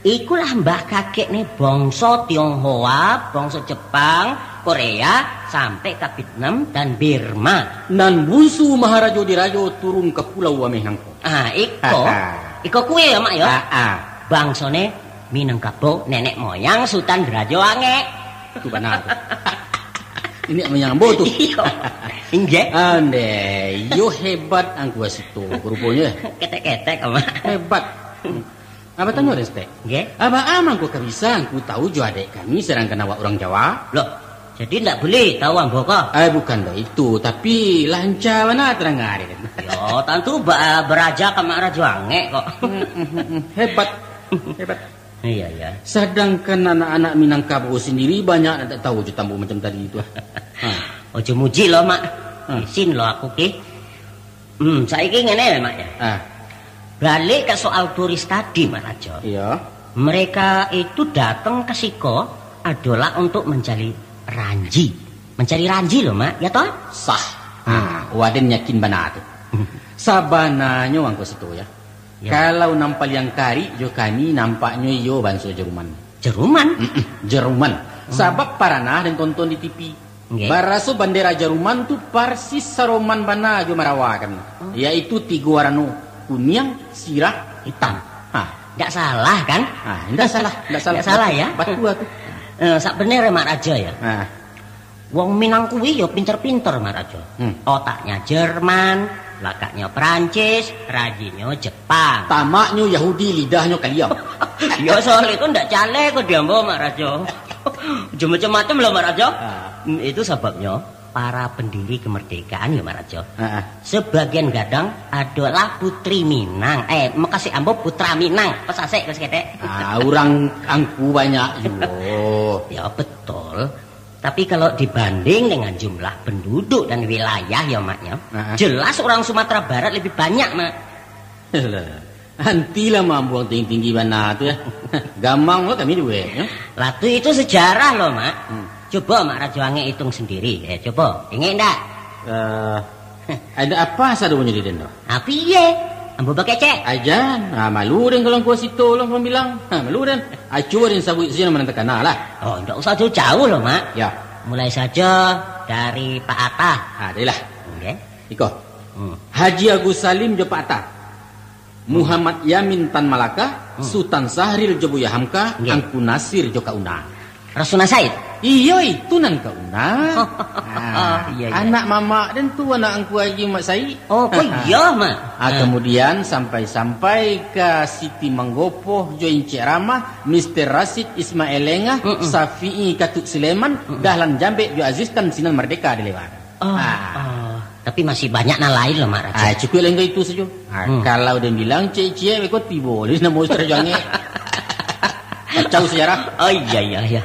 ikulah mbah kakek nih bangsa Tionghoa, bangsa Jepang, Korea sampai ke Vietnam dan Burma. Nan bunsu Maharaja Dirajo turun ke Pulau Wamehangko. Iko kuwe ya, Mak ya. Bangsane Minangkabau nenek moyang Sultan Rajo Angge. Itu benar. Ini menyambut tuh. Inggih. Yo hebat angku situ rupanya. Ketek-ketek, Mak. Hebat. Apa tanya Restek? Nggih. Apa amang kok bisa angku tahu jo adek kami serang kena orang Jawa? Loh, jadi ndak boleh tahu ambo kok. Bukan dah itu, tapi lancar mana terang hari. Yo, tentu beraja ke Mak Rajo Angge kok. Hebat. Iya. Sedangkan anak-anak Minangkabau sendiri banyak tak tahu tambu macam tadi itu. Ojo muji lo, Mak. Isin lo aku ki. Saiki ngene, Mak ya. Balik ke soal turis tadi, Mak Rajo. Iya. Mereka itu datang ke Siko adalah untuk mencari ranji. Mencari ranji loh, Mak. Ya toh? Sah. Waden yakin benar tuh. Sabananya wangko situ ya. Kalau nampal yang kari, jo kami nampaknya yo bangsa Jerman. Jerman. Sabab paranah dan tonton di TV. Baraso bendera Jerman tuh persis saroman bana jo marawakan. Yaitu 3 warna kuning, sirah, hitam. Enggak salah kan? Enggak salah ya. Betul tuh. Sak bener Mak Rajo ya. Wong Minang kuwi yo pinter-pinter Mak Rajo. Otaknya Jerman, lakaknya Prancis, rajinnya Jepang. Tamaknya Yahudi, lidahnya kalian. Ya soal itu ndak cale kok diambo Mak Rajo. Macam-macam loh Mak Rajo. Itu sebabnya para pendiri kemerdekaan ya Mak Rajo. Sebagian gadang adalah putri Minang. Makasih ambo putra Minang. Pesasek ketek. Orang angku banyak yo. Ya betul. Tapi kalau dibanding dengan jumlah penduduk dan wilayah ya Maknya, jelas orang Sumatera Barat lebih banyak, Mak. Antilah mampu tinggi-tinggi mana tuh ya. Gampang lo kami dua ya. Latu itu sejarah loh, Mak. Coba Mak Rajo Angge hitung sendiri. Coba, ingin enggak? Ada apa sadunya di dendo? Piye? ambo bakecek. Ajan, malu dan kalau kau situ lah kau bilang. Malu dan. Acur dan sabut sih nama nanti kenal lah. Oh, enggak usah jauh loh, Mak. Ya. Mulai saja dari Pak Atta. Adalah. Oke. Iko. Haji Agus Salim jo Pak Atta. Muhammad Yamin Tan Malaka, Sultan Sahril jo Buya Hamka, Angku Nasir jo Kauna. Rasuna Said. Iya itu nan Kauna. Iya. Anak mama dan tu anak angku Haji Mak Said. Oh, iya, Mak. Kemudian sampai ke Siti Manggopo, jo Encik Ramah, Mr. Rasid Ismail Lengah, Safi'i Katuk Sulaiman, Dahlan Jambe jo Aziz kan Sinan Merdeka di lewat. Tapi masih banyak lain loh, Mak Raja. Cukup lengga itu saja. Kalau dia bilang cek-cek ikut boleh nak mau jange. Kacau sejarah. Oh iya.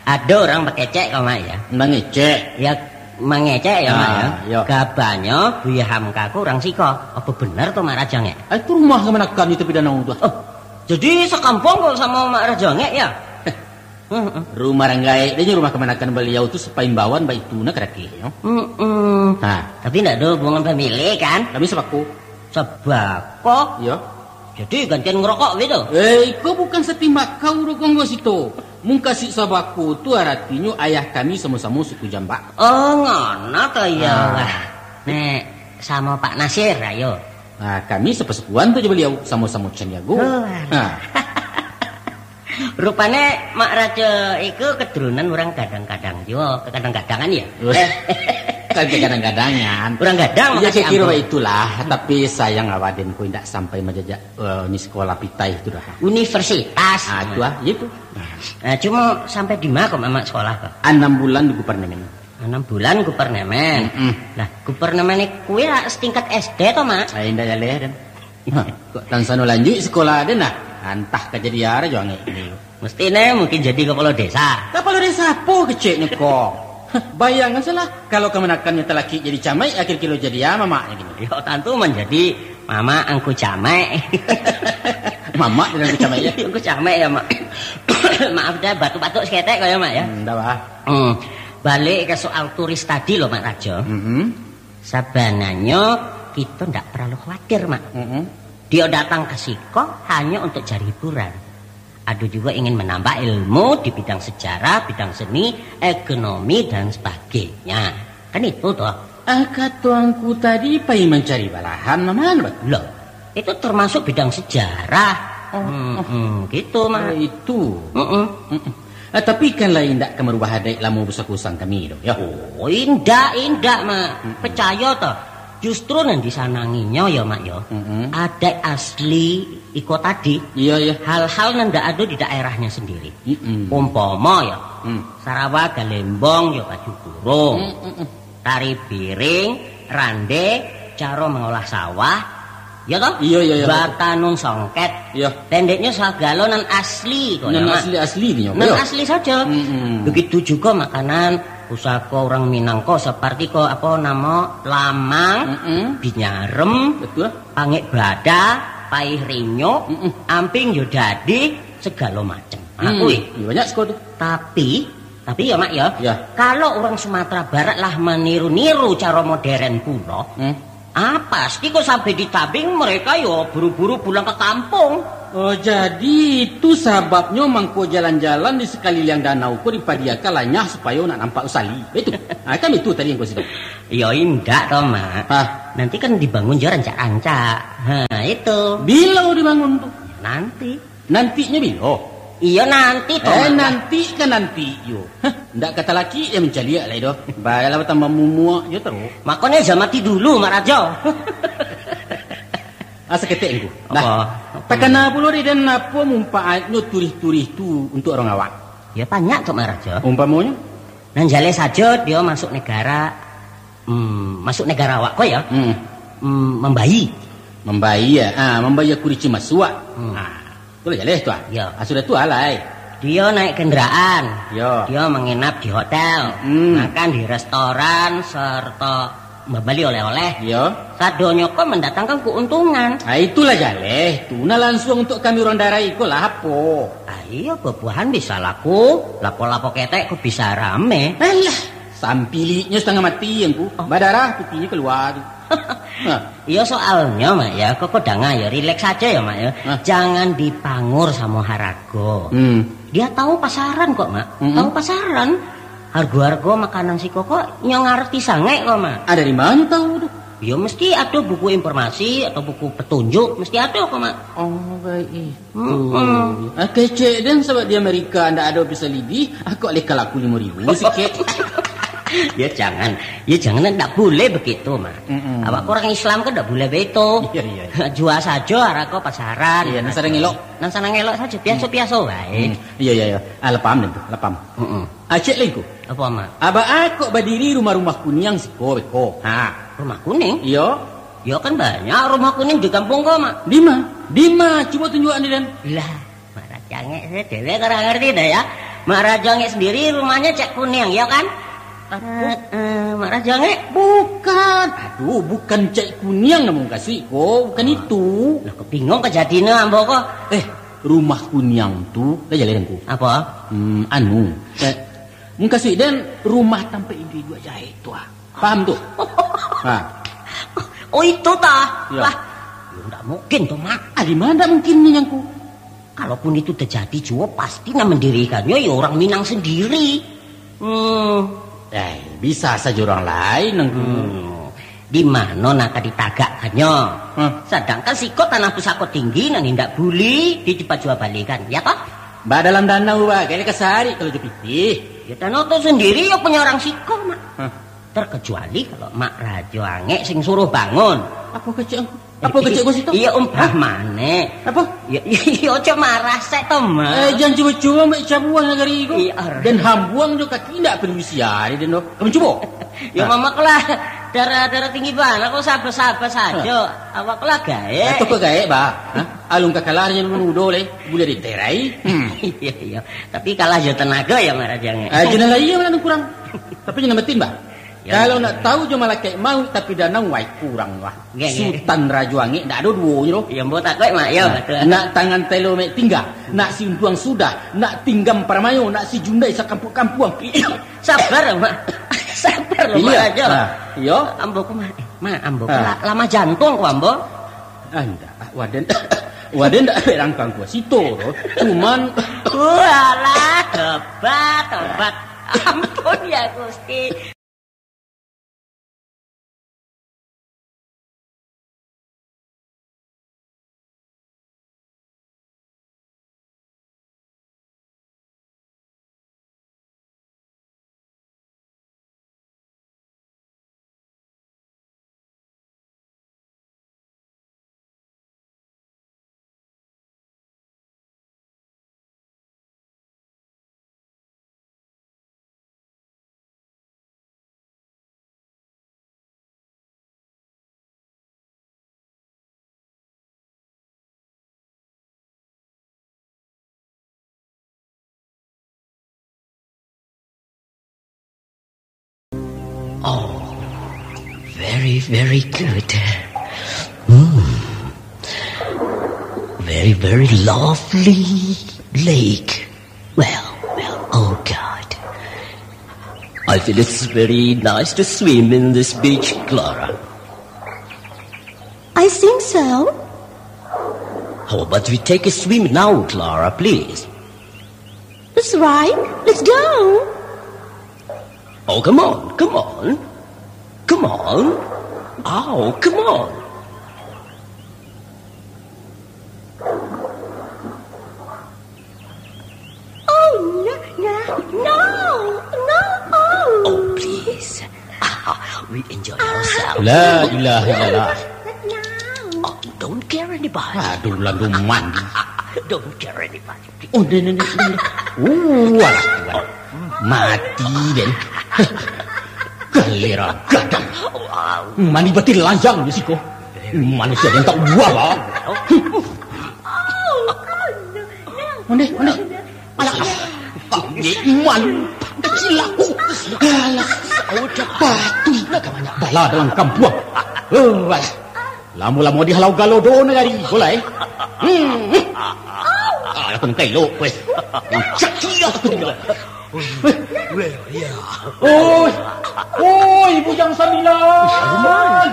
Ada orang pakai cek kau Mak ya. Mengecek. Ya mengecek ya Mak ya. Kabarnya Buya Hamka ku orang Siko. Apa benar tuh Mak Raja nge? Itu rumah kemenakan itu pidanau tuh. Oh, jadi sekampung kok sama Mak Raja nge ya? Rumah Ranggai, dia rumah kemenakan beliau itu sepaimbawan baik tuna keraki. Tapi tidak ada hubungan family kan? Tapi sebako. Sebako? Ya. Jadi gantian ngerokok gitu? Kau bukan setimbak kau rokong gua situ. Mungkasih sabako itu artinya ayah kami sama-sama suku Jambak. Oh ngono toh ya. Nek sama Pak Nasir ayo. Kami sepesukuan tuh beliau sama-sama Caniago. Rupanya Mak Raja itu keturunan orang kadang-kadang juga, kadang-kadangan ya. Kadang-kadangan. Orang gadang ya kira itulah, tapi sayang awaden ku tidak sampai menjajak ini sekolah pitai itu dah. Universitas. Itu. Cuma sampai di mana kok Mamak sekolah kok? 6 bulan di Gupernemen. 6 bulan Gupernemen. Nah, Gupernemen ku ya setingkat SD toh, Mak? Indah ya leh dan. Kok tansano lanjut sekolah den nah. Antah kejadian aja ini. Mestinya mungkin jadi kepala desa. Kepala desa apa keceknya kok? Bayangkan salah kalau kemenakannya telaki jadi camai akhir kilo jadi mamaknya gini. Ya tentu menjadi mama angku camai. Mama dengan angku camai ya. Angku camai ya mak. Maaf dah batuk-batuk seketek kok ya mak ya. Enggak bah. Balik ke soal turis tadi loh Mak Rajo. Sebenarnya kita tidak terlalu khawatir mak. Dia datang ke Siko hanya untuk cari hiburan. Ada juga ingin menambah ilmu di bidang sejarah, bidang seni, ekonomi, dan sebagainya. Kan itu toh. Tuanku tadi pengen mencari balahan mana? Loh, itu termasuk bidang sejarah. Gitu mak. Itu. Tapi kan lain tidak merubah hadai lamu besar-besar kami dong ya. Oh indah mak. Percaya toh. Justru nanti sananginya ya mak ya. Ada asli iko tadi. Iya. Hal-hal yang tidak ada di daerahnya sendiri. Umpama ya. Sarawak Galembong ya baju kurung. Tari piring, rande, cara mengolah sawah. Ya toh? Iya. Batanun songket. Iya. Pendeknya sagalonan asli kok. Nan asli nih. Nan asli saja. Begitu juga makanan pusaka orang Minangko seperti kok apa nama lamang, binyarem, betul, pangek bada, paih rinyo, amping yo dadi, segala macam. Banyak sekali. Tapi ya mak ya, kalau orang Sumatera Barat lah meniru-niru cara modern kuno, pasti kok sampai di tabing mereka yo buru-buru pulang ke kampung. Oh jadi itu sebabnya mangko jalan-jalan di sekeliling danau ku dipadiakan lanyah supaya nak nampak usali. Itu. Kan itu tadi yang kau sedang. Ya indah toh mak. Nanti kan dibangun jalan rancak. Itu. Bila dibangun tuh? Nanti. Nantinya bila? Iya nanti toh. Nanti yo. Ndak kata laki dia mencari lah itu. Baiklah tambah mumuak yo terus. Makanya jangan mati dulu Mak Rajo. Seketik engku. Nah, takana pula dan apa mumpaatnya turis-turis tu untuk orang awak? Ya banyak tuh Mak Rajo. Umpamanya? Nanjale saja dia masuk negara awak kok ya. Membayi ya. Membayi kurici masuk. Boleh jale tu ah. Ya. Sudah tu alai. Dia naik kendaraan. Ya. Dia menginap di hotel, makan di restoran serta membeli oleh-oleh. Ya. Sadonyo kok mendatangkan keuntungan. Itulah jale. Tuna langsung untuk kami orang daerah itu lah apa? Iya, bebuahan bisa laku. Lapo-lapo ketek kok bisa rame. Alah, sampilinya setengah mati yang ku. Badarah putihnya keluar. Ya soalnya mak ya, kok danga ya relax saja ya mak ya. Jangan dipangur sama Harago. Dia tahu pasaran kok mak, tahu pasaran. Harga-harga makanan si kok nyong ngerti sange kok mak. Ada di mana tahu tuh? Ya mesti ada buku informasi atau buku petunjuk, mesti ada kok mak. Oh baik itu. Kece dan sebab di Amerika anda ada bisa lebih, aku lekal aku 5.000 sikit. Ya jangan enggak boleh begitu mak. Awak orang Islam kan enggak boleh begitu. Iya. Jual saja harga pasaran. Iya, nang sana ngelok saja biasa-biasa wae. Iya. Lepam. Acek lagi. Apa mak? Aba aku berdiri rumah-rumah kuning siko beko. Rumah kuning? Iya. Ya kan banyak rumah kuning di kampung kok mak. Dima, coba tunjukan Dan. Lah, Mak Rajange saya dewe kurang ngerti dah ya. Mak Rajange sendiri rumahnya cek kuning ya kan? Mak Rajange bukan. Aduh, bukan cek kuning namun kasih kok, bukan itu. Lah kebingung kejadiannya ambo kok. Rumah kuning tuh, dah jalan ku. Apa? Kasih Dan rumah tanpa individu aja itu paham tuh? Oh itu tah. Ya. Wah, ya enggak mungkin tuh mak. Di mana mungkinnya nyangku? Kalaupun itu terjadi juga pasti mendirikannya ya orang Minang sendiri. Bisa saja orang lain Di mana nak ditagakkannya? Sedangkan siko tanah pusako tinggi nang ndak boleh dicepat jual balikan, ya toh? Mbak dalam danau kayaknya kesari kalau jepitih. Ya danau itu sendiri ya punya orang siko mak. Terkecuali kalau Mak Rajo Ange sing suruh bangun. Apa kecil gua situ? Iya umpah mana? Apa? Ya ojo marah sek to mak. Jangan coba-coba mek cabuang negari iku. Dan hambuang jo kaki ndak permisiari Den. Kamu coba? Ya mama kelah darah tinggi banget kok sabar-sabar saja. Awak kelah gae. Atau kok gae, Pak? Alung kakalarnya menudo le, boleh diterai. Iya. Tapi kalah jo tenaga ya Mak Rajo Ange. Jangan lah iya mana kurang. Tapi jangan betin, Pak. Ya, kalau nak tahu cuma laki mau tapi danau wai kurang lah. Sultan Rajuangi ndak ada dua loh. Ya mbok tak mak ya betul. Nak tangan telo mek tinggal, nak si untuang sudah, nak tinggam paramayo, nak si jundai sa kampung-kampung. Sabar mak. Sabar loh mak aja. Iya. Amboku mak ambo lama jantung kok ambo. Anda waden ndak berangkang gua situ cuman walah tobat. Ampun ya Gusti. Oh, very, very good. Very, very lovely lake. Well, oh God. I feel it's very nice to swim in this beach, Clara. I think so. How about we take a swim now, Clara, please? That's right. Let's go. Oh, come on. Oh, come on. Oh, no. Oh, please. We enjoy ourselves. La ilaha illallah. Oh, don't care anybody. Aduh, lalu mandi. Don't care anybody. Oh, Den. Walah. Mati, Den. Galera gadang. Mani batin lanjang di siku. Manusia yang tak buah, Pak. Mana? Alah. Man, kecil aku. Alah. Patuh banyak bala dalam kampung. Lama-lama dihalau galodo negari, boleh? Aku nak elok, weh. Cakil aku tinggal. Oi, Bujang Sembilan.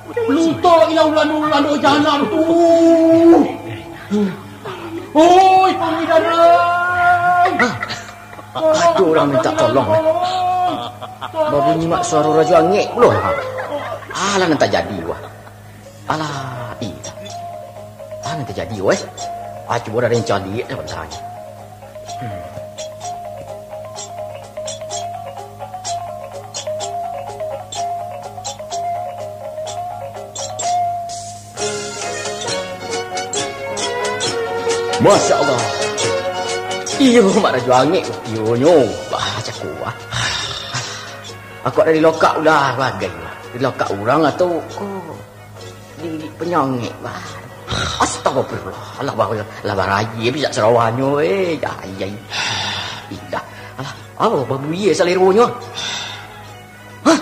Luto lagi lah ulan-ulan oh jangan tu. Oi, pemidana. Ada orang minta tolong. Baru nyimak suara Raja Angik pula. Alah nanti jadi wah. Alah, iya. Nanti jadi weh. Coba ada yang cari sebentar. Masya Allah. Iyo, mak Raja Angik. Iyo, nyo. Baca kuah. Aku ada di lokak ulah bagai. Di lokak orang atau di penyangik. Astagfirullah. Lah baraji bisa serawanyo jai. Indah. Alah, apa babu ye saleronyo? Hah?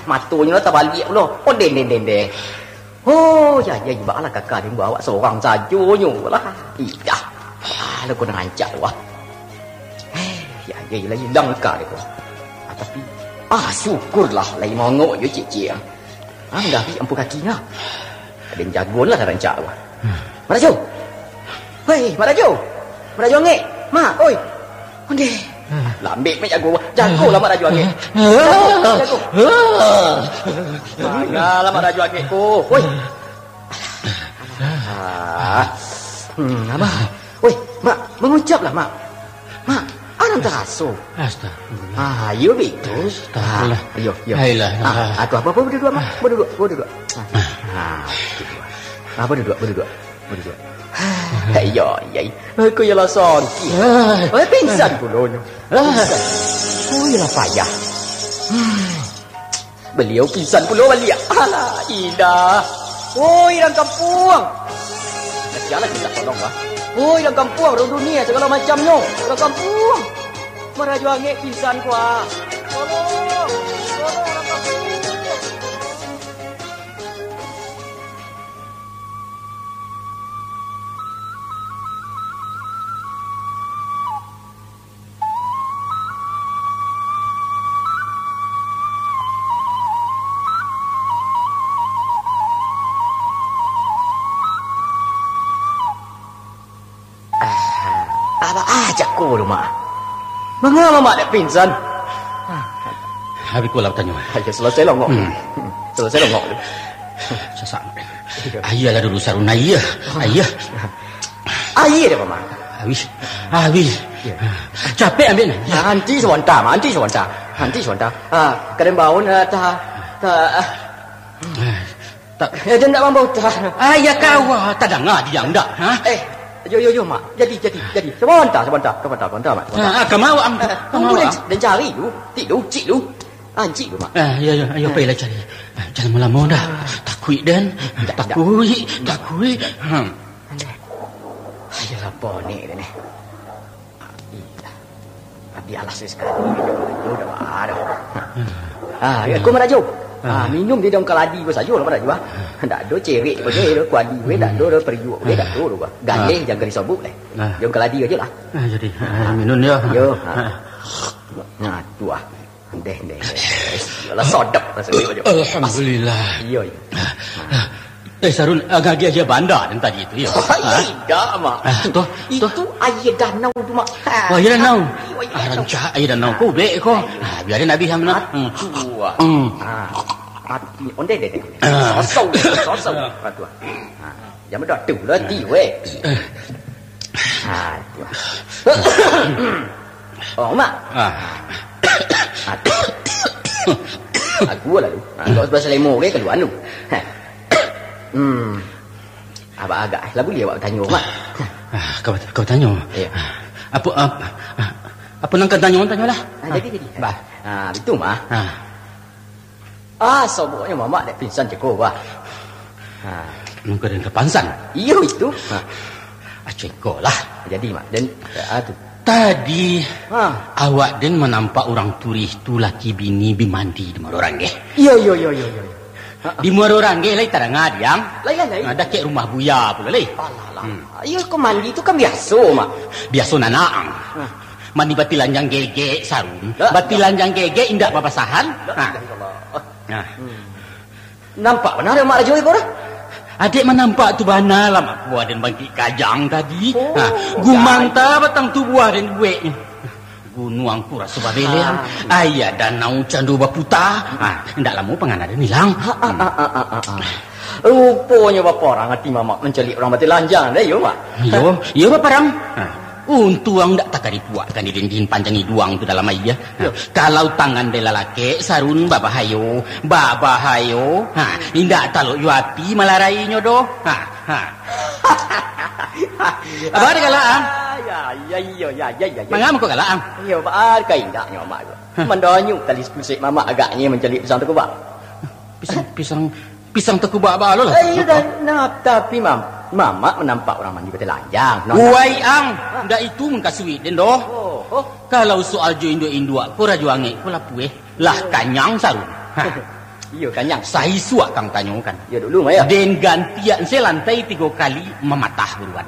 Matunya tak balik pula. Oh den. Oh, ya balah kakak dia bawa seorang saja nyo lah. Indah. Lah kau nak rancak wah. Ya lah hilang kakak dia. Tapi syukurlah lai mongok je cik-cik. Dah pergi ampu kakinya. Ada yang jagolah rancak wah. Marajo. Hei, Marajo. Marajo Angik. Mak, oi. Onde. Lambik mek jago lah Mak Rajo Angik. Jago. Manalah Mak Rajo Angik ko. Oi. Abah. Oi, Mak, mengucaplah Mak. Mak, anam terasa. Astagfirullah. Ayo begitu. Astagfirullah. Ayo. Ayolah. Aku apa berdua Mak? Berdua. Berdua. Ya. Aku ialah sonki. Pingsan pula. Oh, ialah payah. Beliau pingsan pula balik. Alah, Ida. Oh, orang kampung. Janganlah kita tolong lah. Oh, orang kampung, orang dunia segala macamnya. Orang kampung. Merajo Angik pingsan kuah. Tolong orang kampung. Ajak ko rumah. Mengapa mak dak pingsan? Habis ku lah tanya. Ayo selesai longok. Selesai longok. Sasak. Ayalah dulu saruna iya. Ayah. Ayah dia mama. Habis. Capek ambil. Nanti sebentar. Kadang bau tak. Ya jangan mampu. Ayah kau tak dengar dia ndak. Yo mak. Jadi. Sebentar mak. Kamu mau am. Dan cari dulu. Cik dulu. Cik dulu mak. Ya, ayo pergilah cari. Jangan melama dah. Takut dan. Takut. Ayolah poni ni. Biarlah sekali. Yo dah ada. Aku merajuk. Minum dia dalam kaladi ko saja lah merajuk. Tak ada cerik pun dia kuadi we tak ada periuk we tak ada. Gandeng jangan disebut leh. Dalam kaladi aja lah. Jadi minum dia. Yo. Nah, tua. Deh. Yalah sodap rasanya. Alhamdulillah. Yo. Sarun agak aja bandar dan tadi itu ya. Tidak mak. Itu air danau tu mak. Air danau. Rancak air danau ku baik ko. Biarin Nabi hamna. Mati onde deh. Sosok. Tua. Jangan dah tu lah ti we. Tua. Oh mak. Aku lah tu. Kau sebab lemo ke keluar tu. Abang agak lagu dia awak tanya mak. Kau tanya. Ya. Apa nang kau tanyalah. Jadi. Bah. Itu mah. Soboknya mamak dah pingsan ceko bah. Nang kau dengan kepansan. Iyo itu. Ceko lah. Jadi mak dan tu. Tadi awak den menampak orang turis tu laki bini bimandi di Marorangge. Iyo. Di Marorangge lai tarang adiang. Lain. Ada ke rumah buya pula lai. Iyo kau mandi tu kan biasa mak. Biasa nanaang. Mandi bati lanjang gege sarung. Bati lanjang gege indak babasahan. Nampak benar mak Rajo itu dah. Adik menampak tu bana lah mak buah dan bangkit kajang tadi. Gumanta batang tu buah dan bueknya. Gunung ku rasa babelean. Ayah danau candu baputa. Ndak lama pengan ada nilang. Rupanya bapa orang hati mamak mencelik orang mati lanjang dah yo mak. Yo bapa orang. Untuang ndak tak kari puakkan din panjangi duang tu dalam ayah. Kalau tangan de lalaki sarun babahayo. Indak taluk yu api malarainya doh. Apa ada galaan? Ya. Mangam kau galaan? Yo pak kai indaknya mak. Mendonyu tali pusik mamak agaknya mencelik pisang tu bak. Pisang tekubak ba lo lah. Tapi mamak menampak orang mandi betul lanjang. Uai ang, ndak itu mengkasui den doh. Kalau soal jo indo aku rajo ange ku lapueh lah kanyang sarun. Iya kanyang. Sai suak kang tanyokan. Ya dulu maya. Den gantian saya lantai 3 kali mematah buruan.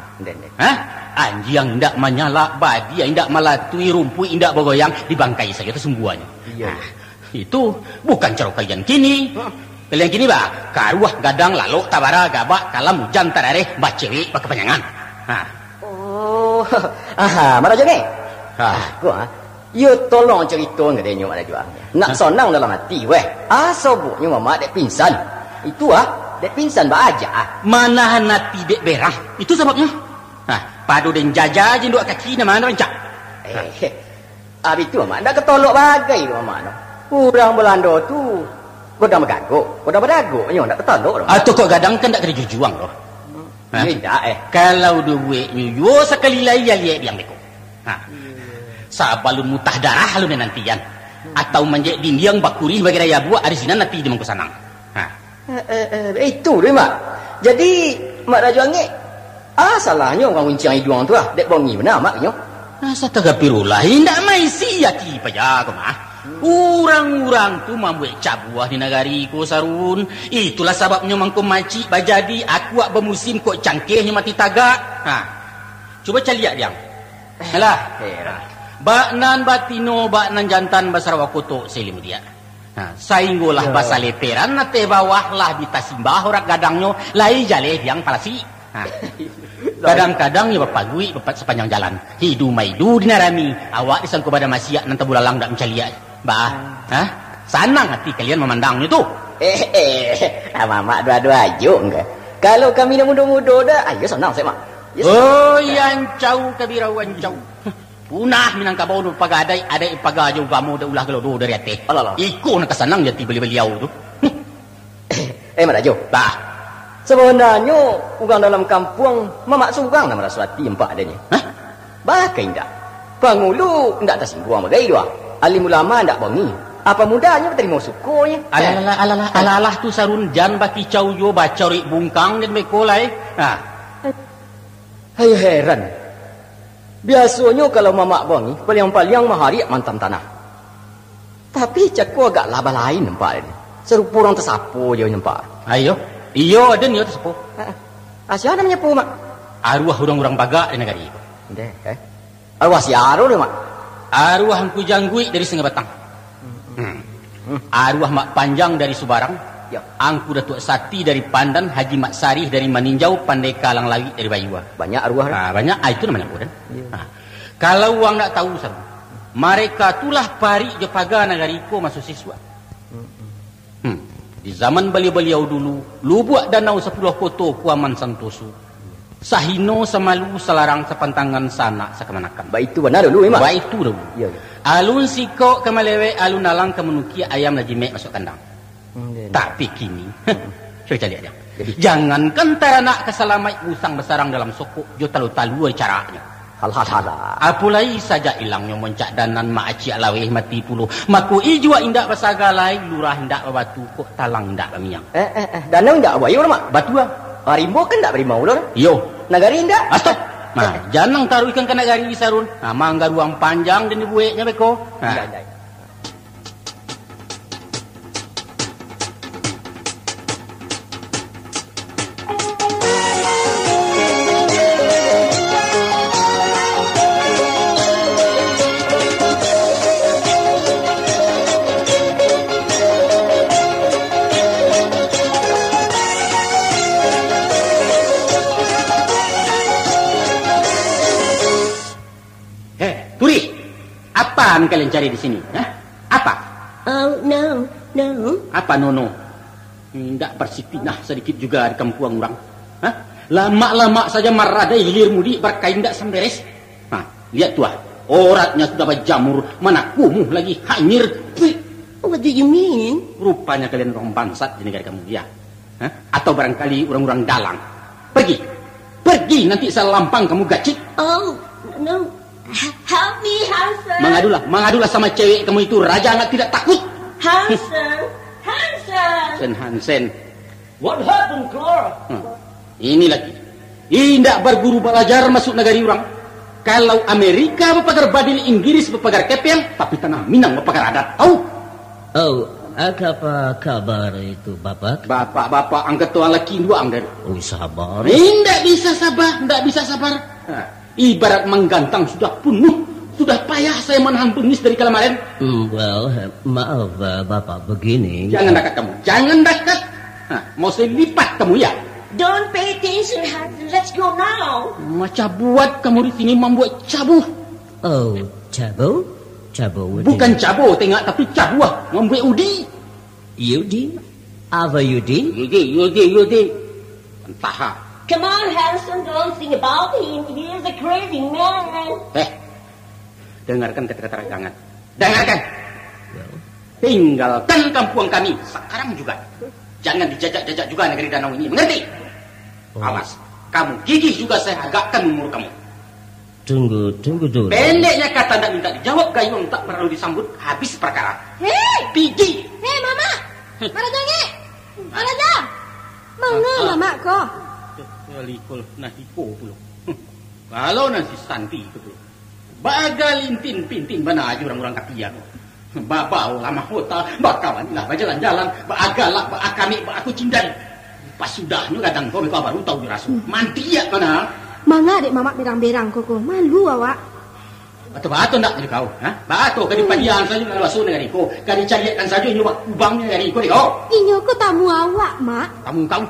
Anjing ndak menyala badi ndak malatui rumpui ndak bergoyang dibangkai saja tersumbuannya. Iya. Itu bukan cara kalian kini. Kalian kini bah, karuah gadang lalu tabara gabak kalam hujan tarare bacewi kepanjangan. Mana je ni? Yo tolong cerita ngadanya mak Rajo. Nak sonang dalam hati weh. Sobuknya mamak dek pingsan. Itu dek pingsan ba aja. Mana hati dek berah. Itu sebabnya. Padu den jajah je dua kaki nama rancak. Abi tu mamak ndak ketolok bagai tu mamak no. Kurang Belanda tu godang berdago, nyo ndak ketolok. Atau kok gadang kan ndak kena jujuang doh. Tidak Kalau duwe nyu sekali lagi lihat yang beko. Sabalun mutah darah lu nantian. Atau manjek dindiang bakuri bagi raya buah ada sini nanti di mangku sanang. Itu dia mak. Jadi mak Rajo ange salahnya orang wincang hiduang tu dek bongi benar mak nyo. Satagapirullah indak mai siati paya ko mah. Orang-orang tu membuat cabuah di negariku sarun. Itulah sebabnya mangko maci bajadi aku bermusim kok cangkehnya mati tagak. Coba caliak dia. Alah. Baknan batino baknan jantan basarawa koto selim dia. Sainggolah basa leperan nate bawah lah ditasimbah orang gadangnya lai jale yang palasi. Kadang-kadang ya bapagui bapak sepanjang jalan. Hidu maidu dinarami. Awak disangko pada masyak nanti bulalang dak mencaliak. Sanang hati kalian memandangnya tu. Mamak dua-dua ajuk enggak. Kalau kami dah muda-muda dah, ayo senang saya mak. Yang jauh kabirawan jauh. Punah minang kabau nu pagadai ada pagajau kamu dah ulah gelodo dari ate. Iku nak kesanang jati beli-beliau tu. Mak Rajo. Sebenarnya orang dalam kampung mamak surang nama Raswati empat adanya. Bakai indak. Pangulu indak tersinggung bagai dua. Alim ulama ndak bongi. Apa mudahnya terima syukurnya. Alalah tu sarun jan baki cauyo bacori bungkang dan mekolai. Hai heran. Biasanya kalau mamak bongi paling-paling mahari mantam tanah. Tapi caku agak laba lain nampak ini. Serupa orang tersapu je nampak. Iyo ada ni tersapu. Asyik namanya pu mak. Arwah orang-orang bagak di negara itu. Arwah si Aro ni mak. Arwah Angku Janggui dari Sungai Batang. Arwah Mak Panjang dari Subarang. Angku Datuk Sati dari Pandan. Haji Mak Sarih dari Maninjau. Pandai Kalang Lawi dari Bayua. Banyak arwah. Banyak. Itu namanya Kudan. Kalau orang tak tahu sahaja. Mereka itulah pari Jepaga Nagariko masuk siswa. Di zaman beliau-beliau dulu. Lubuak danau 10 koto Kuaman Santoso. Sahino semalu selarang sepantangan sana sekemanakan. Baik itu benar dulu memang. Baik itu dulu. Alun siko kemalewe alun nalang kemenuki ayam najime masuk kandang. Tapi kini, coba lihat dia. Jangankan teranak keselamai usang besarang dalam soko, jo talu-talu caranya. Hal-hal. Apulai saja ilangnya moncak danan maaci alaweh mati puluh. Maku ijua indak basagalai, lurah indak babatu kok talang indak bamiang. Danau indak abayu mak. Batu Harimau kan tak berimau lor. Yo. Nagari indak. Stop. Jangan taruh ikan ke nagari sarun. Mangga ruang panjang dan dibueknya beko. Turi, apa kalian cari di sini? Hah? Apa? Oh, no. Apa nono? Tidak bersipinah sedikit juga di kampung orang. Hah? Lama-lama saja maradai hilir mudi berkain tidak semberes. Nah, lihat tuah, oratnya sudah berjamur, mana kumuh lagi hanyir. What do you mean? Rupanya kalian orang bangsat di negara kamu, ya? Hah? Atau barangkali orang-orang dalang. Pergi, nanti saya lampang kamu gacit. Oh, no. Help me, Hansen. Mengadulah sama cewek kamu itu, raja anak tidak takut. Hansen. What happened, Clara? Ini lagi. Tidak berguru belajar masuk negara orang. Kalau Amerika berpagar badil, Inggris berpagar kepeng, tapi tanah Minang berpagar adat. Tahu? Oh, apa kabar itu, Bapak? Bapak angkat tuan laki dua angkat. Oh, sabar. Tidak bisa sabar. Nah, ibarat menggantang sudah penuh. Sudah payah saya menahan bengis dari kemarin. Well, maaf, Bapak, begini. Jangan dekat. Nah, mau saya lipat kamu ya? Don't pay attention, Hansen. Let's go now. Macam buat kamu di sini membuat cabuh. Oh, cabo? Bukan cabo, tengok, tapi cabuh. Membuat udi. Yudi? Apa Yudi? Yudi. Entah. Come on, Hansen. Don't think about him. He is a crazy man. Dengarkan kata-kata jangan. Dengarkan. Tinggalkan kampung kami sekarang juga. Jangan dijajak-jajak juga negeri danau ini. Mengerti? Awas. Kamu gigih juga saya agakkan umur kamu. Tunggu dulu. Pendeknya kata tidak minta dijawab, gayung tak perlu disambut, habis perkara. Hei! Pigi. Hei, Mama! Marajange! Maraja! Mana Mama kau? Walikul nahiko pulo. Kalau nasi santi itu pulo. Bagalintin pintin mana aja orang-orang kakia. Babau lama hota, bakawan lah berjalan-jalan, baagalak, baakami, baaku cindan. Pas sudahnya kadang kau baru tahu dirasu. Mandi ya mana? Mangga dek Mama berang-berang koko. Malu awak. Batu nak jadi kau, ha? Batu kadi padian saja nak lasu dengan iko. Kadi carikan saja nyoba ubangnya dari iko iko. Inyo ko tamu awak, Mak. Tamu kau.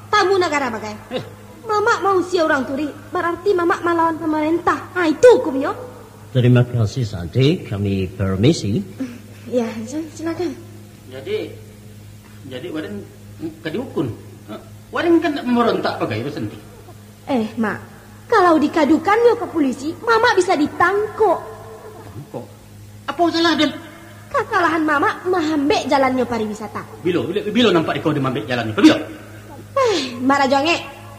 Tamu negara bagai. Mama mau si orang turi, berarti Mama melawan pemerintah. Itu hukumnya. Terima kasih, Santi. Kami permisi. Ya, silakan. Jadi waden kadiukun. Waden kan merontak bagai Santi. Mak, kalau dikadukannya ke polisi, Mama bisa ditangkap. Tangkap? Apa salah dan? Kekalahan Mama mengambek jalannya pariwisata. Bilo nampak kau dimambek jalannya. Bilo. Mak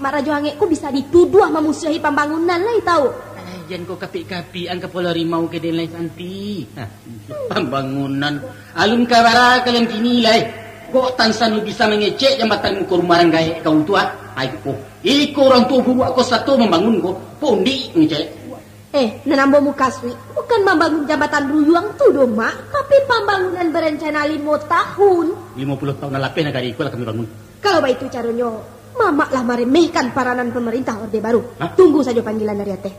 Rajoange ku bisa dituduh memusuhi pembangunan lah tahu. Jangan kau kapi-kapi angka pola rimau ke den lain Santi. Pembangunan. Alun kabara kalian kini lah. Kok tansan lu bisa mengecek jambatan muka rumah gaya kau tua? Aiko. Iko orang tua buat kau satu membangun kau. Pondi ngecek. Nenambo muka sui. Bukan membangun jambatan ruyuang tu dong, Mak. Tapi pembangunan berencana 5 tahun. 50 tahun lapeh negara iko lah kami bangun. Kalau begitu caranya, Mama lah meremehkan peranan pemerintah Orde Baru. Tunggu saja panggilan dari Ateh.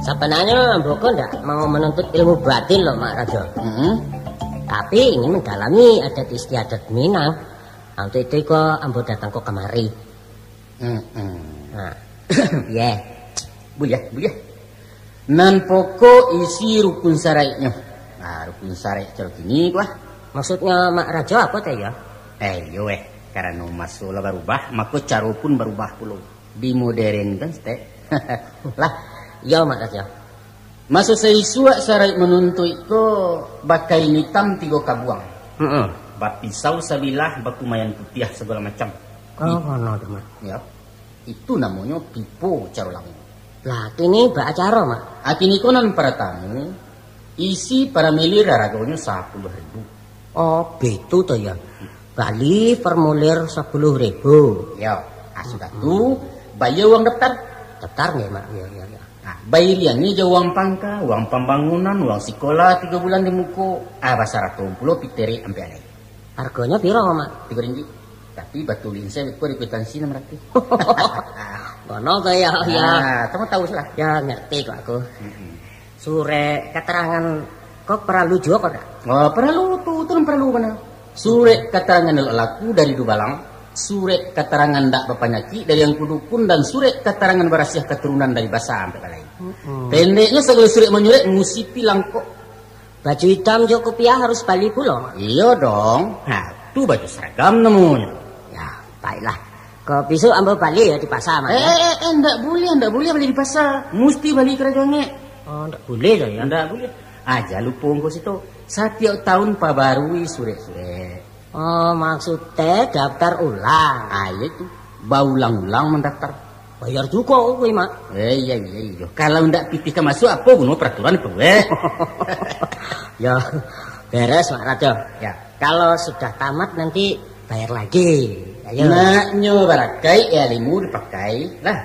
Sebenarnya Boko ndak mau menuntut ilmu batin loh Mak Rajo. Tapi ingin mendalami adat istiadat Minang. Untuk itu kok ambo datang kok kemari. Nah, ya. Bu ya. Nan pokok isi rukun sarainya. Nah, rukun sarai cara gini lah. Maksudnya Mak Rajo apa teh ya? Karena masuk lah berubah, maka cara pun berubah puluh. Dimodernkan teh. Lah, ya Mak Rajo. Masuk saya suak sarai menuntut ko bakai hitam 3 kabuang. Bapisau sabilah bakumayan putih segala macam. Kono teman. Ya. Itu namanya pipo carulang. Lah kini bak acara Mak. Akini konan para tamu isi para milir raragonya 10.000. Oh, betul toh ya. Bali formulir 10.000. Ya, sudah tu bayar uang daftar. Daftar nggih Mak? Ya. Nah, bayariannya aja uang pangka, uang pembangunan, uang sekolah 3 bulan di muko. Basar 20 piteri ampe aneh. Harganya piro, Mak? 3 ringgit. Tapi batulin saya ko di kwitansi 600. Ngono to ya. Kamu tahu lah. Ya ngerti kok aku. Sure keterangan kok perlu juga kok. Oh, perlu tuh perlu mana? Sure keterangan laku dari Dubalang. Surat keterangan dak bapanyaki dari yang kudukun dan surat keterangan berasiah keturunan dari basa sampai balai. Pendeknya segala surat menyurat musipi langkok. Baju hitam jo kopiah harus bali pula. Iya dong. Nah, tu baju seragam namanya. Ya, baiklah. Kau besok ambil balik ya di pasar, Mak. Enggak boleh balik di pasar. Mesti balik kerajanya. Oh, enggak boleh dah ya. Enggak boleh. Aja lupa engkau situ. Setiap tahun pabarui surat-surat. Oh, maksudnya daftar ulang. Iya itu. Baulang-ulang mendaftar. Bayar juga kowe, Mak. Iya. Kalau ndak pitih masuk apa guna peraturan itu, Ya, beres Mak Rajo. Ya. Kalau sudah tamat nanti bayar lagi. Ayo. Naknya barakai limu dipakai. Lah.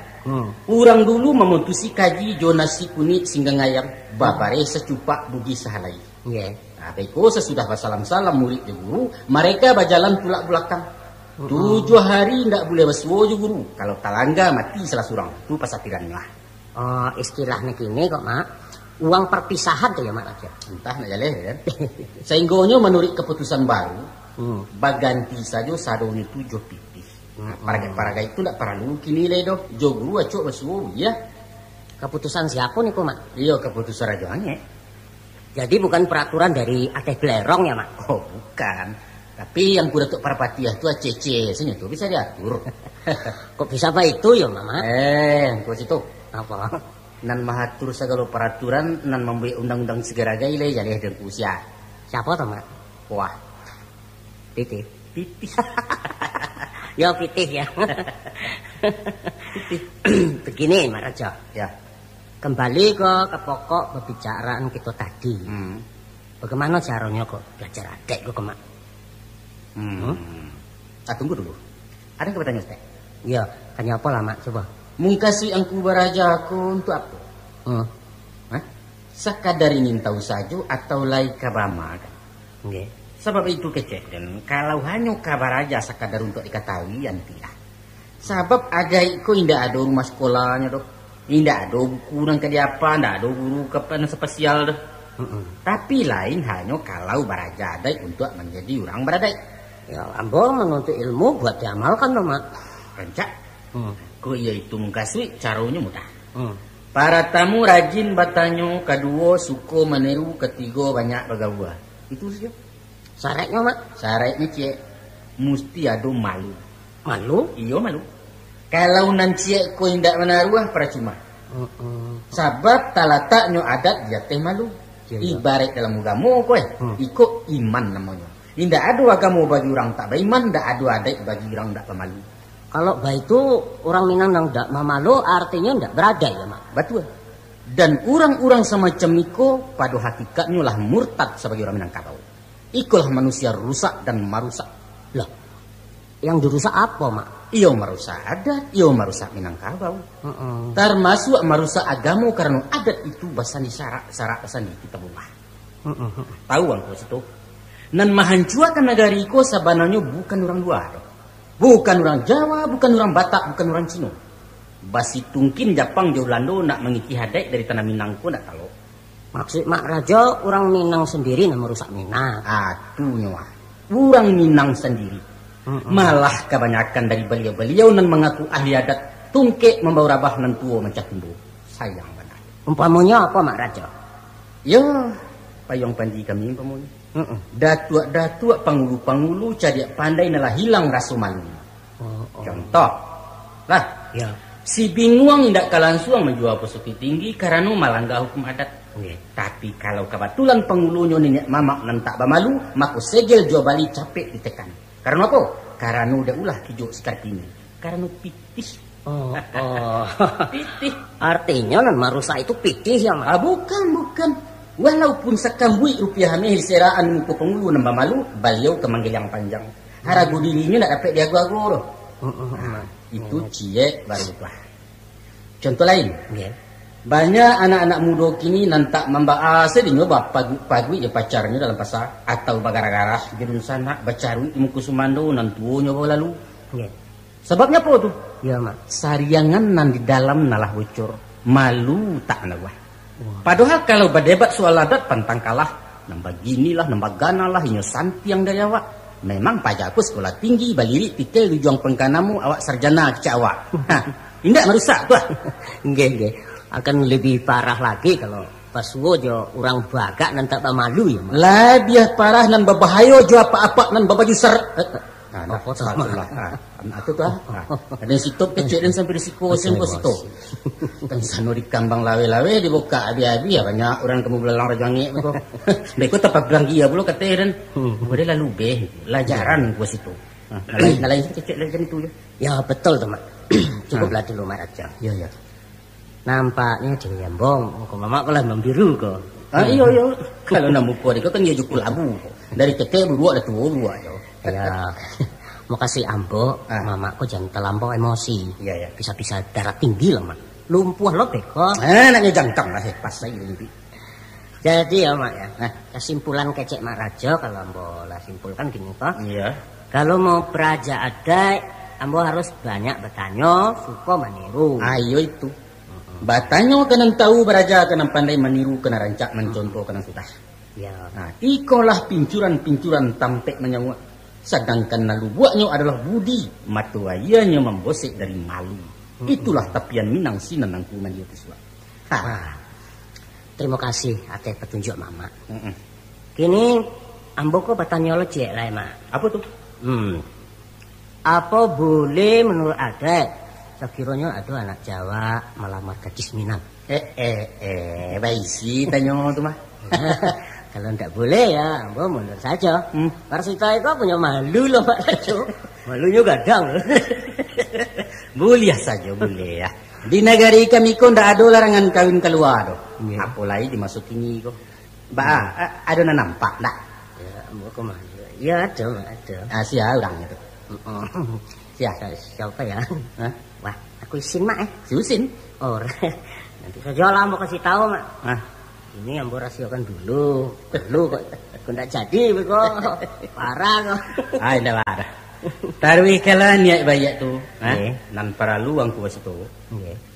Orang dulu memutusi kaji jonasi kuni singga ngayam babare secupak bugi sahalai. Nggih. Nah, beko sesudah salam-salam murid di guru, mereka berjalan pulak belakang. 7 hari ndak boleh bersuo je guru. Kalau talangga mati salah surang. Itu pasatirannya lah. Oh, istilahnya gini kok, Mak. Uang perpisahan tuh ya, Mak Raja. Entah nak jalan kan. Sehingga menurut keputusan baru, baganti saja sadoni 7 pipih. Paraga itu ndak perlu kini le doh. Jo guru acok bersuo ya. Keputusan siapa nih, kok, Mak? Iya, keputusan Raja Ange. Jadi bukan peraturan dari Ateh Blerong ya, Mak? Oh, bukan. Tapi yang kuda tuk parapatiah itu acece, sini tuh bisa diatur. Kok bisa apa itu ya, Mama? Kau situ. Apa? Nan mahatur segala peraturan, nan membuat undang-undang segera gaile jalih dan usia. Siapa tuh, Mak? Wah. Pitih. Ya, pitih ya. Pitih. Begini, Mak Raja. Ya. Kembali ke pokok pembicaraan kita tadi. Bagaimana caranya kok belajar adek kok, Mak? Tunggu dulu. Ada yang bertanya, Ustaz? Iya, tanya apa lah, Mak? Coba. Mengkasih angku baraja aku untuk apa? Sekadar ingin tahu saja atau lai kabama kan? Nggih. Sebab itu kecek dan kalau hanya kabar aja sekadar untuk diketahui yang tidak. Sebab ada iko indah ada rumah sekolahnya dok. Indah ada kurang ke apa, indah ada guru kepen spesial deh. Tapi lain hanya kalau baraja adai untuk menjadi orang beradai. Ya, ambo menuntut ilmu buat diamalkan loh, Mak. Kencak. Ko yaitu mengkasih caranya mudah. Para tamu rajin bertanya, kedua suko meniru, ketiga banyak bergaul. Itu saja. Syaratnya, Mak? Syaratnya cek mesti ada malu. Malu? Iya malu. Kalau nanti ko indak menaruh percuma. Sebab talataknya adat dia teh malu. Ibarat dalam agama kowe, ikut iman namanya. Indak ada agama bagi orang tak beriman, ndak ada adat bagi orang tak pemalu. Kalau baik itu orang Minang yang ndak memalu artinya ndak beradai ya, Mak. Betul. Dan orang-orang semacam iko pada hakikatnya lah murtad sebagai orang Minangkabau. Ikulah manusia rusak dan merusak. Lah, yang dirusak apa, Mak? Iyo merusak adat, iyo merusak Minangkabau. Termasuk merusak agama karena adat itu basani syarak basani kita buah. Tahu angko situ. Nan menghancurkan negara iko sebenarnya bukan orang luar. Bukan orang Jawa, bukan orang Batak, bukan orang Cina. Basi tungkin Jepang jauh Lando nak mengiki hadai dari tanah Minangku nak tahu. Maksud Mak Raja orang Minang sendiri nak merusak Minang. Atunya orang Minang sendiri. Malah kebanyakan dari beliau-beliau nan mengaku ahli adat tungke membawa rabah nan tua mencatimbu. Sayang benar. Umpamanya apa, Mak Raja? Ya, payung panji kami umpamanya. Datuk-datuk pangulu-pangulu cadiak pandai nalah hilang rasa malu. Contoh lah, ya. Si bingung tidak kalansuang menjual pesuki tinggi karena melanggar hukum adat. Tapi kalau kebetulan pengulunya nenek mamak nan tak bermalu, maka segel jual bali capek ditekan. Karena apa? Karena udah ulah hijau sekartini. Karena pitih. Pitih. Artinya nan marusa itu pitih ya, Mak? Bukan. Walaupun sekambui rupiah mehil seraan muka pengulu nambah malu, beliau kemanggil yang panjang. Haragu dirinya nak dapat diagu-agu. Itu cie baru bah. Contoh lain. Banyak anak-anak muda kini nantak membahas di nyoba pagi ya pacarnya dalam pasar atau bagara-gara di sana bacaru di muka sumando nantu nyoba lalu. Nggih. Sebabnya apa tuh? Ya, Mak. Sariangan nan di dalam nalah bocor, malu tak nawah. Padahal kalau berdebat soal adat pantang kalah, nambah ginilah, nambah ganalah, inyo santi yang dari awak. Memang pajakku sekolah tinggi, baliri, titel, juang pengkanamu, awak sarjana kecawak. Indah merusak tuh. Nggih. Akan lebih parah lagi kalau pas jo orang bagak nan tak malu ya, Mak. Lebih parah nan berbahaya jo apa-apa nan berbaju ser. Nah, itu tuh. Ada situ kecil dan sampai risiko semua situ. Kan sano di kambang lawe-lawe dibuka abi-abi ya banyak orang kamu belalang rajangi begitu. Beko tepat bilang dia belum kata dan boleh lalu be pelajaran gua situ. Lain kecil macam itu ya. Ya betul tuh, Mak. Cukuplah dulu Mak Raja. Ya. Nampaknya Dewi Yambong, kok Mama kalah membiru kok. Iya. Kalau namu kau kan dia juku labu. Dari kecil berdua ada tua yo. Ya, mau kasih ambo, Mama kok jangan terlampau emosi. Iya. Bisa-bisa darah tinggi loh, Mak. Lumpuh loh, Beko. Anaknya jangkang lah, pas saya ini. Jadi ya, Mak ya. Kesimpulan kecek Mak Rajo, kalau ambo lah simpulkan gini kok. Iya. Kalau mau peraja ada, ambo harus banyak bertanya, suka meniru. Ayo itu. Batanyo kena tahu beraja kena pandai meniru kena rancak mencontoh kena sudah. Ya. Nah, ikolah pincuran-pincuran tampek menyawak. Sedangkan lalu buatnya adalah budi, matuayanya membosek dari malu. Itulah tapian Minang Sinan nang kuman dia tuswa. Terima kasih atas petunjuk Mama. Kini ambo kok bertanya lo cek lah, Mak. Apa tuh? Apa boleh menurut adat sekiranya ada anak Jawa melamar gadis Minang? Baik sih tanya tuh mah. Kalau ndak boleh ya, ambo mundur saja. Persita itu punya malu loh Pak Rajo. Malunya gadang. Boleh saja, boleh ya. Di negari kami kok ndak ada larangan kawin keluar doh. Apalagi dimasukin ini kok. Ada nampak ndak? Ya, ambo kok malu. Ya ada. Sia orangnya tuh. Siapa ya? Wah, aku isin Mak Susin. Oh, nanti saja lah mau kasih tahu Mak. Ini ambo rahasiakan dulu. Kok ndak jadi kok. Parah kok. Ndak parah. Tarwi kala niat banyak tuh. Nan perlu ang kuwas itu.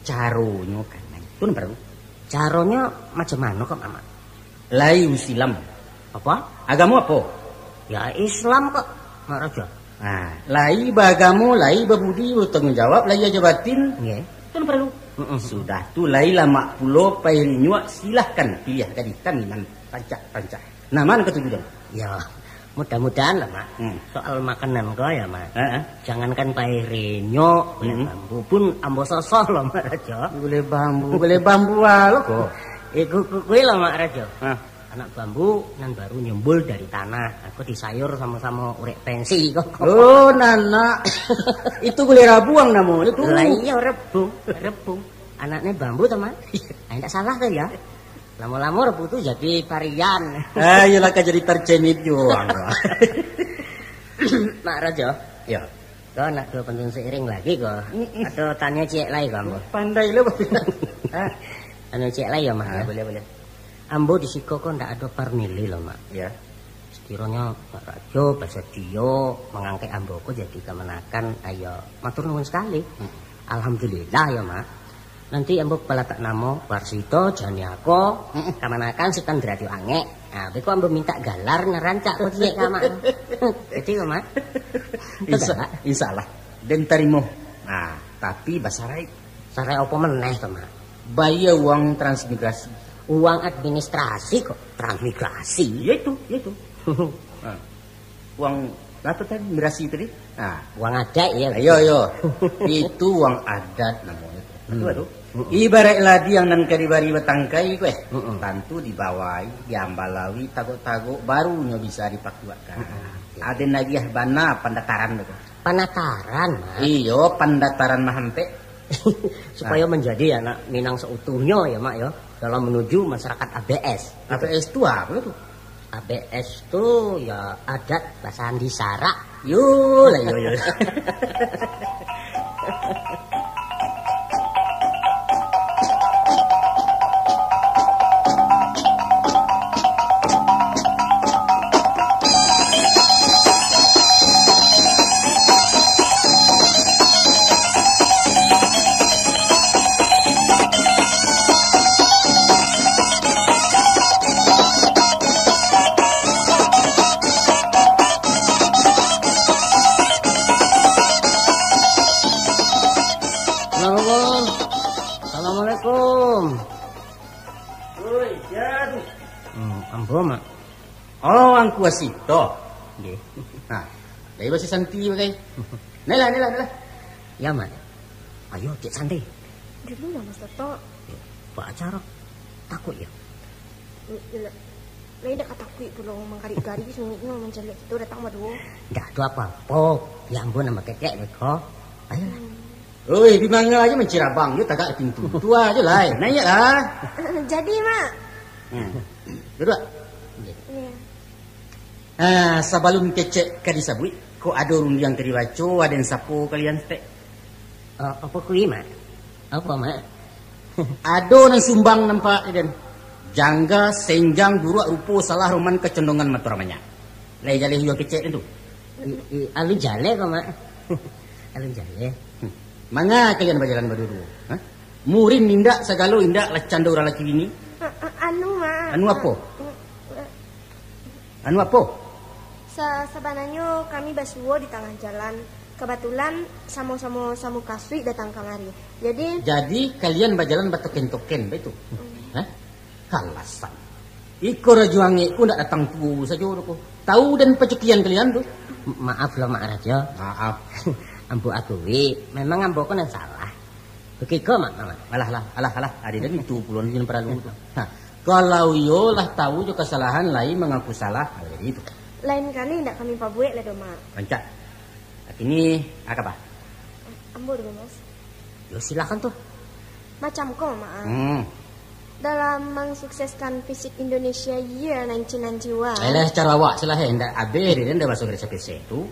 Caronyo kan. Itu nan perlu. Caronya macam mana kok Mama? Lai Islam. Apa? Agama apa? Ya Islam kok, Mak Raja. Lai bagamu, lai babudi, tanggung jawab, lai aja batin. Itu perlu. Sudah tuh lai lama pulo pairinyo silahkan pilih tadi kami nan pancak. Nah mana ketujuan? Ya mudah-mudahan lah Mak. Soal makanan kok ya Mak. Jangankan pairinyo, bambu pun ambo sosoh loh Mak Raja. Boleh bambu lo kok. Kuwi loh Mak Raja. Anak bambu nan baru nyembul dari tanah. Aku disayur sama-sama urek pensi kok. Oh, nana. Itu boleh rabuang namu itu. Lah iya rebung. Anaknya bambu teman. Enggak salah tuh ya. Lama-lama rebu tuh jadi varian. Iyalah jadi tercenit juga. Mak Raja. Ya. Kau nak dua pentung seiring lagi kok. Atau tanya cek lagi kamu. Pandai lo. Anu cek lagi ya Mak. Boleh. Ambo di siko kok ndak ada parmili loh Mak. Ya. Sekiranya Pak Rajo bersedia mengangkat ambo kok jadi kemenakan, ayo matur nuwun sekali. Alhamdulillah ya Mak. Nanti ambo kepala tak namo Warsito Janiako kemenakan sitan radio angek. Nah, beko ambo minta galar ngerancak kok cek ka Mak. Jadi ya Mak. Insyaallah. Den tarimo. Nah, tapi basarai. Sarai apa meneh to Mak? Bayar uang transmigrasi. Uang administrasi kok transmigrasi. Ya itu. Uang apa tadi migrasi tadi? Uang adat ya. Ayo. Itu uang adat namanya. Aduh. Ibarat ladi yang nan kadibari batangkai kowe. Tantu dibawai, diambalawi, tagok-tagok barunya bisa dipakduakan. Ada nagiah bana pendataran betul. Pendataran, Mak. Iyo, pendataran mahampe. Supaya menjadi anak Minang seutuhnya ya Mak ya. Dalam menuju masyarakat ABS. ABS itu apa tuh? ABS itu ya adat bahasa Andisara. Yo. Ambo, Mak. Oh, ang kuasito. Nggih. Nah, dari bahasa Santi bagai. Nela. Ya, Mak. Ayo, Cik Santi. Dulu lah Mas Toto. Pak acara. Takut ya? Lain dah katakui pulau mengkari-kari sungguhnya menjelek itu datang madu. Nggak ada apa-apa. Ya ampun nama kekek mereka. Ayolah. Oi, di mana aja mencirabang, dia tagak pintu. Tu aja lah. Nanya lah. Jadi, Mak. Duduk. Ya. Sebelum kecek ka disabui, ko ada orang yang teriwaco, ada yang sapo kalian tek. Apa kui, Mak? Apa, Mak? Ada yang sumbang nampak dan jangga senjang buruak rupo salah roman kecondongan maturamanya. Lai jale hiyo kecek itu. Alun jale kok, Mak. Alun jale. Mana kalian berjalan berdua? Murin nindak segalo indak lacanda orang laki bini. Anu, Mak. Anu apa? Anu apa? Sebenarnya kami basuo di tengah jalan. Kebetulan sama-sama samu kasui datang kemari. Jadi kalian berjalan batoken-token begitu. Alasan. Iko rajuangi ku ndak datang tu saja ko. Tahu dan pecukian kalian tuh. Maaf loh, Mak Raja. Maaf. Ambo akui, memang ambo kan yang salah. Begitu, Mak, Mama. Alah. Ada dan itu puluhan yang perlu. Kalau yo lah tahu jo kesalahan lain mengaku salah, jadi itu. Lain kali ndak kami pabuek lah do, Mak. Rancak. Ini apa? Ambo dulu, Mas. Yo silakan tuh. Macam kok, Mak. Dalam mensukseskan Fisik Indonesia Year 1991. Alah cara awak salah hendak abe dan dah masuk resep itu.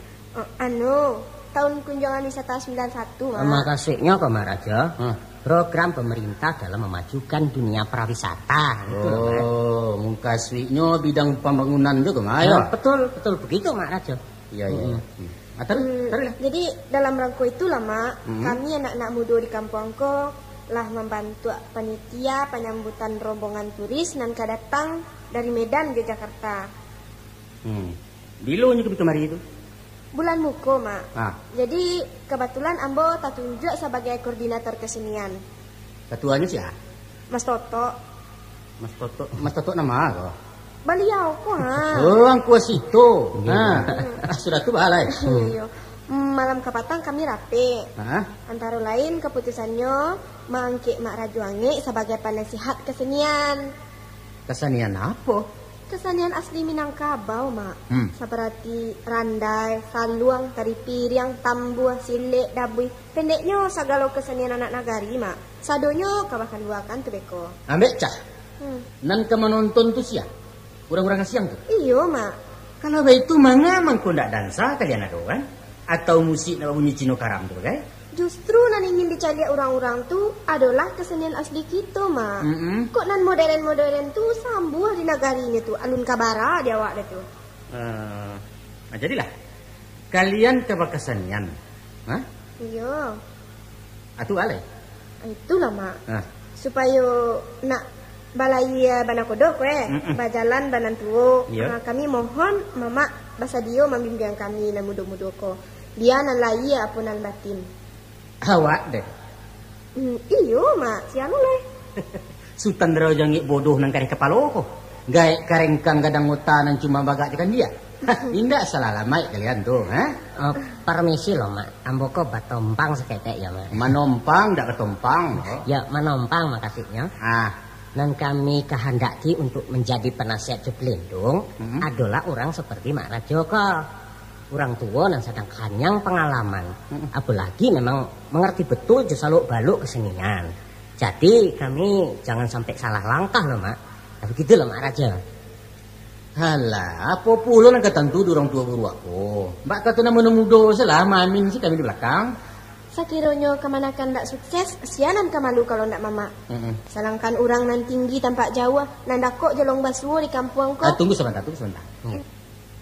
Tahun kunjungan wisata 91, Mak. Makasihnya kok, Mak Raja. Program pemerintah dalam memajukan dunia pariwisata. Mungkaswinya bidang pembangunan juga, Mak. Betul begitu, Mak Raja. Iya. Jadi dalam rangka itulah, Mak, kami anak-anak muda di kampung ko lah membantu panitia penyambutan rombongan turis nan datang dari Medan ke Jakarta. Bilonya ke kemari itu? Bulan muko, Mak. Jadi kebetulan ambo tertunjuk sebagai koordinator kesenian. Ketuanya siapa? Mas Toto. Mas Toto nama apa? Beliau kok, ang kuasito. Sudah tu balai. Malam kapatang kami rapi. Antara lain keputusannya mengangkit Mak Rajuangi sebagai penasihat kesenian. Kesenian apa? Kesenian asli Minangkabau, Mak. Seperti randai, saluang, tari piring, tambuh, silek, dabui. Pendeknya segala kesenian anak nagari, Mak. Sadonya kawakan luakan tu beko. Ambek cah. Nan ke menonton tu siapa? Orang-orang siang tu? Iyo, Mak. Kalau begitu mangamang kau ndak dansa kalian ada kan? Atau musik nak bunyi Cino Karam tu kan? Justru nan ingin dicari orang-orang tu adalah kesenian asli kita, Mak. Kok nan modern-modern tu sambuh di negari ini tu alun kabara dia awak dia tu. Jadilah kalian ke kesenian. Iya. Atu alai. Itulah, Mak. Supaya nak balai bana kodok bajalan banan tuo. Kami mohon Mama Basadio membimbing kami nan mudo-mudo ko. Dia nan lai apa nan batin. Awak deh. Iyo, Mak, sianu leh. Sultan Rajangi bodoh nang kare kepala ko. Gaek karengkang gadang utanan cuma bagak kan dia. Indah salah lama kalian tuh, permisi loh, Mak. Ambo kok batompang seketek ya, Mak. Manompang ndak ketompang. Ya, manompang makasihnya. Dan kami kehendaki untuk menjadi penasihat Jeblendung adalah orang seperti Mak Rajoko. Orang tua dan sedang kanyang pengalaman. Apalagi memang mengerti betul jesaluk baluk kesenian. Jadi kami jangan sampai salah langkah loh, Mak. Begitu loh, Mak Raja. Halah, apa pula nak ketentu orang tua guru aku. Mbak kata nama muda salah, mamin sih kami di belakang. Sakironyo kemanakan ndak sukses, sianan kamalu kalau ndak Mama. Salangkan orang nan tinggi tampak jauh, nanda kok jelong basuh di kampung kok. Tunggu sebentar.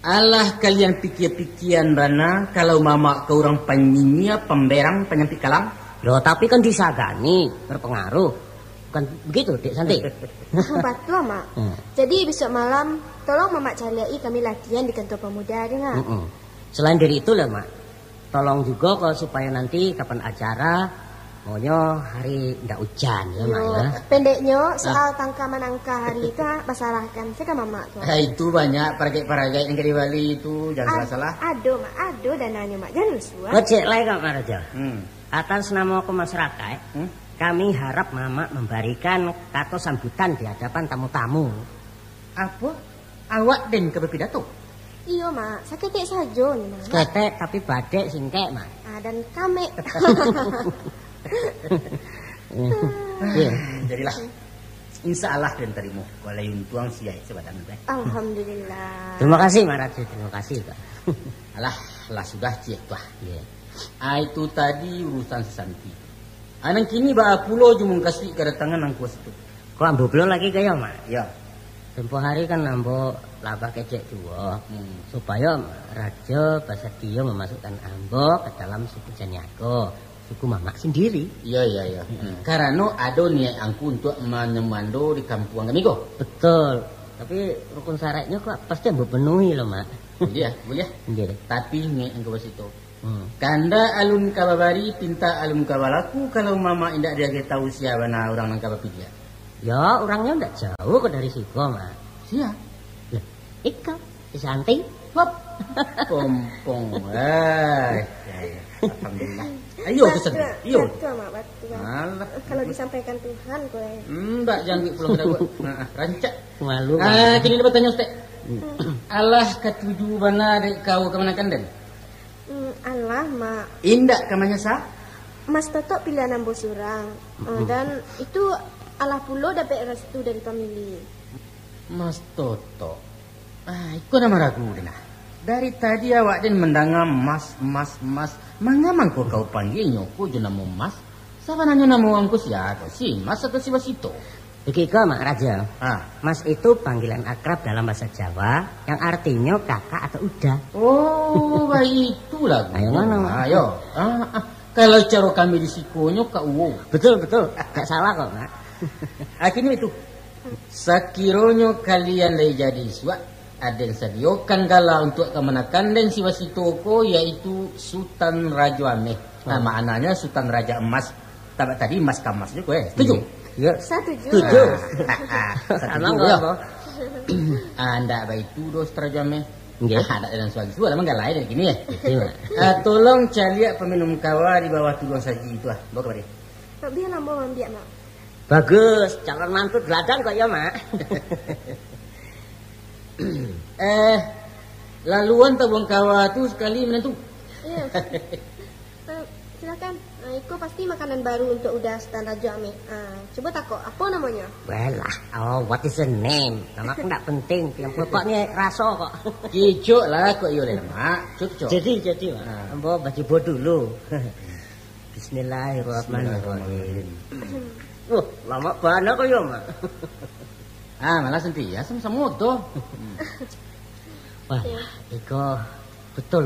Alah kalian pikir-pikiran Rana kalau Mama ke orang penyinyia, pemberang, penyempit kalam. Loh, tapi kan disagani, berpengaruh. Bukan begitu, Dek Santi? Betul, Mak. Jadi besok malam tolong Mama cariai kami latihan di kantor pemuda dengar. Selain dari itu lah, Mak. Tolong juga kalau supaya nanti kapan acara Maunya hari ndak hujan ya mak ya. Pendeknya soal tangkaman angka hari itu basarahkan saya mama tuh. Itu banyak paragai-paragai yang di Bali itu jangan salah. Aduh mak, aduh dananya mak jangan lusu. Gojek lagi kok Mak Raja. Atas nama masyarakat, kami harap mama memberikan kata sambutan di hadapan tamu-tamu. Apa? Awak den ke pidato? Iya mak, saya ketek saja nih mak. Ketek tapi badek singkek mak. Dan kami. Jadilah insya Allah dan terimu kalau tuang siai sebadan teh. Alhamdulillah. Terima kasih Mak Raja, terima kasih Pak. Alah sudah cik tuah. Itu tadi urusan sesanti. Anang kini ba pulo jumung kasih kedatangan nang kuas itu. Kok ambo pulo lagi kaya mak? Ya. Tempo hari kan ambo labah kecek dua supaya Raja Basadio memasukkan ambo ke dalam suku Janiago. Suku mamak sendiri. Iya. Karena ada niat angku untuk menyemando di kampung kami kok. Betul. Tapi rukun syaratnya kok pasti ambo penuhi loh mak. Boleh. Iya. Tapi niat angku itu. Kanda alun kababari tinta alun kabalaku kalau mama indak dia tahu siapa na orang nang kabapidia. Ya orangnya ndak jauh kok dari situ mak. Siapa? Lah, Ika, Santi. Hop. Pompong. Ya. Alhamdulillah. Ayo pesen. Iyo. Betul mak, betul. Kalau disampaikan Tuhan kowe. Mbak jangan pulang kita buat. Rancak. Malu. Kini dapat tanya Ustaz. Allah ketujuh mana dek kau kemanakan dan? Allah mak. Indak kamanya sah? Mas Toto pilihan ambo surang. Dan itu Allah pulo dapat restu dari pemilih. Mas Toto. Itu nama ragu denah. Dari tadi awak den mendangam mas. Mangamang kau panggilnya kau jenama mas. Siapa nanya nama angku siapa? Si mas atau si wasito? Begitu Mak Raja. Mas itu panggilan akrab dalam bahasa Jawa yang artinya kakak atau udah. Oh, baik itulah. Ayo mana? Ayo. Kalau cara kami di sikonya kak uwo. Betul. Gak salah kok Mak. Akhirnya itu. Sakironyo kalian lagi jadi suat. Aden sadiokan gala untuk kemenakan dan si wasitoko yaitu Sultan Raja Ameh. Maknanya Sultan Raja Emas. Tadi emas kamas juga setuju? Ya. Setuju. Sama enggak apa? Anda baik itu dos Raja Ameh. Nggih. Ada dalam soal itu ada enggak lain dari gini ya. Tolong cari peminum kawa di bawah tujuan saji itu bawa kemari. Mak biar nambah ambil mak. Bagus, calon mantu geladan kok ya Mak. Laluan tabung kawa tu sekali menentu. Iya. Silakan. Itu pasti makanan baru untuk udas dan Raja Ameh. Coba takut apa namanya? What is the name? Nama aku enggak penting. Yang pokoknya rasa kok. Kicuk lah kok yo Mak. Cuk. Jadi Mak. Ambo baca dulu. Bismillahirrahmanirrahim. Lama banget kok ya Mak. Malah sentiasa sama tuh. Wah, iko betul.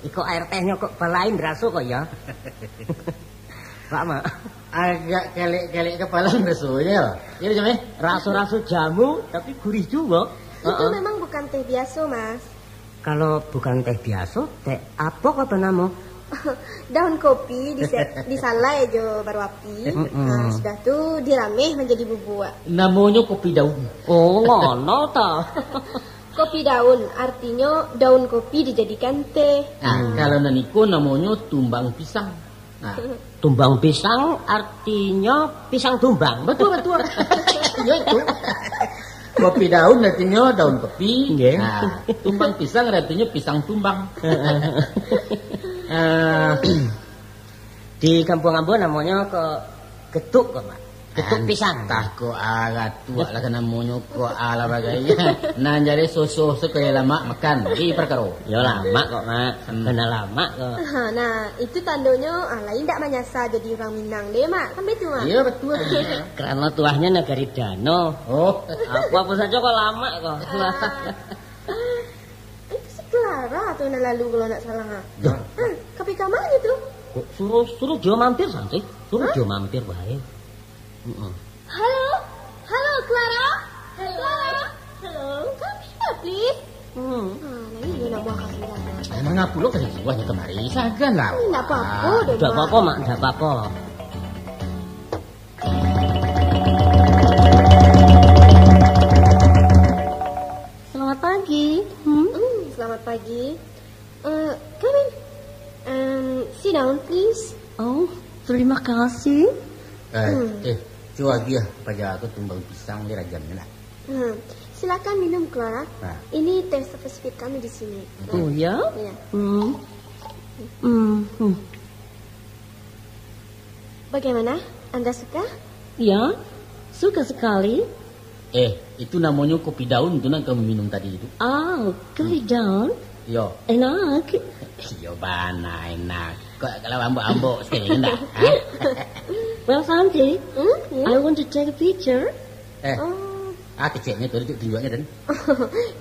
Iko air tehnya kok balain raso kok ya. Pak Mak. Agak kelek kepala rasonya. Iya Jame. Raso-raso jamu tapi gurih juga. Itu memang bukan teh biasa, Mas. Kalau bukan teh biasa, teh apa kata nama? Daun kopi disalai aja baru api. Sudah tuh dirameh menjadi bubuk. Namanya kopi daun. Oh, ngono ta. Kopi daun artinya daun kopi dijadikan teh. Kalau naniko namanya tumbang pisang. Tumbang pisang artinya pisang tumbang. Betul. Ya itu. Kopi daun artinya daun kopi. Tumbang pisang artinya pisang tumbang. Di kampung Ambo namanya getuk kok Mak. Getuk pisang. Tah ko tua lah namanya ko ala bagainya. Nah jadi susu sekaya lama makan di perkara. Ya lama kok Mak. Benar lama kok. Nah itu tandanya lain tak menyasar jadi orang Minang deh Mak. Kan betul Mak. Iya betul. Karena tuahnya Nagari Dano. Apa saja kok lama kok. Clara tuh lalu kalau nak salah. Kopi kamarnya tuh. Suruh dia mampir santai. Suruh dia mampir baik. Halo Clara. Come here please. Ini dia nak buah kopi. Emang ngapuluh kasih buahnya kemari. Sagan lah. Tidak apa-apa. Tidak apa-apa Mak, tidak apa-apa. selamat pagi. Come in. Sit down, please. Oh, terima kasih. Coba dia pada aku tumbang pisang ni rajamnya lah. Silakan minum, Clara. Ini teh spesifik kami di sini. Oh ya? Ya. Bagaimana? Anda suka? Ya, suka sekali. Itu namanya kopi daun tu nak kamu minum tadi itu. Kopi daun? Yo. Enak. Yo bana enak. Kok kalau ambok-ambok sekali enggak? Well, Santi, I want to take a picture. Kecilnya tu tunjuknya dan.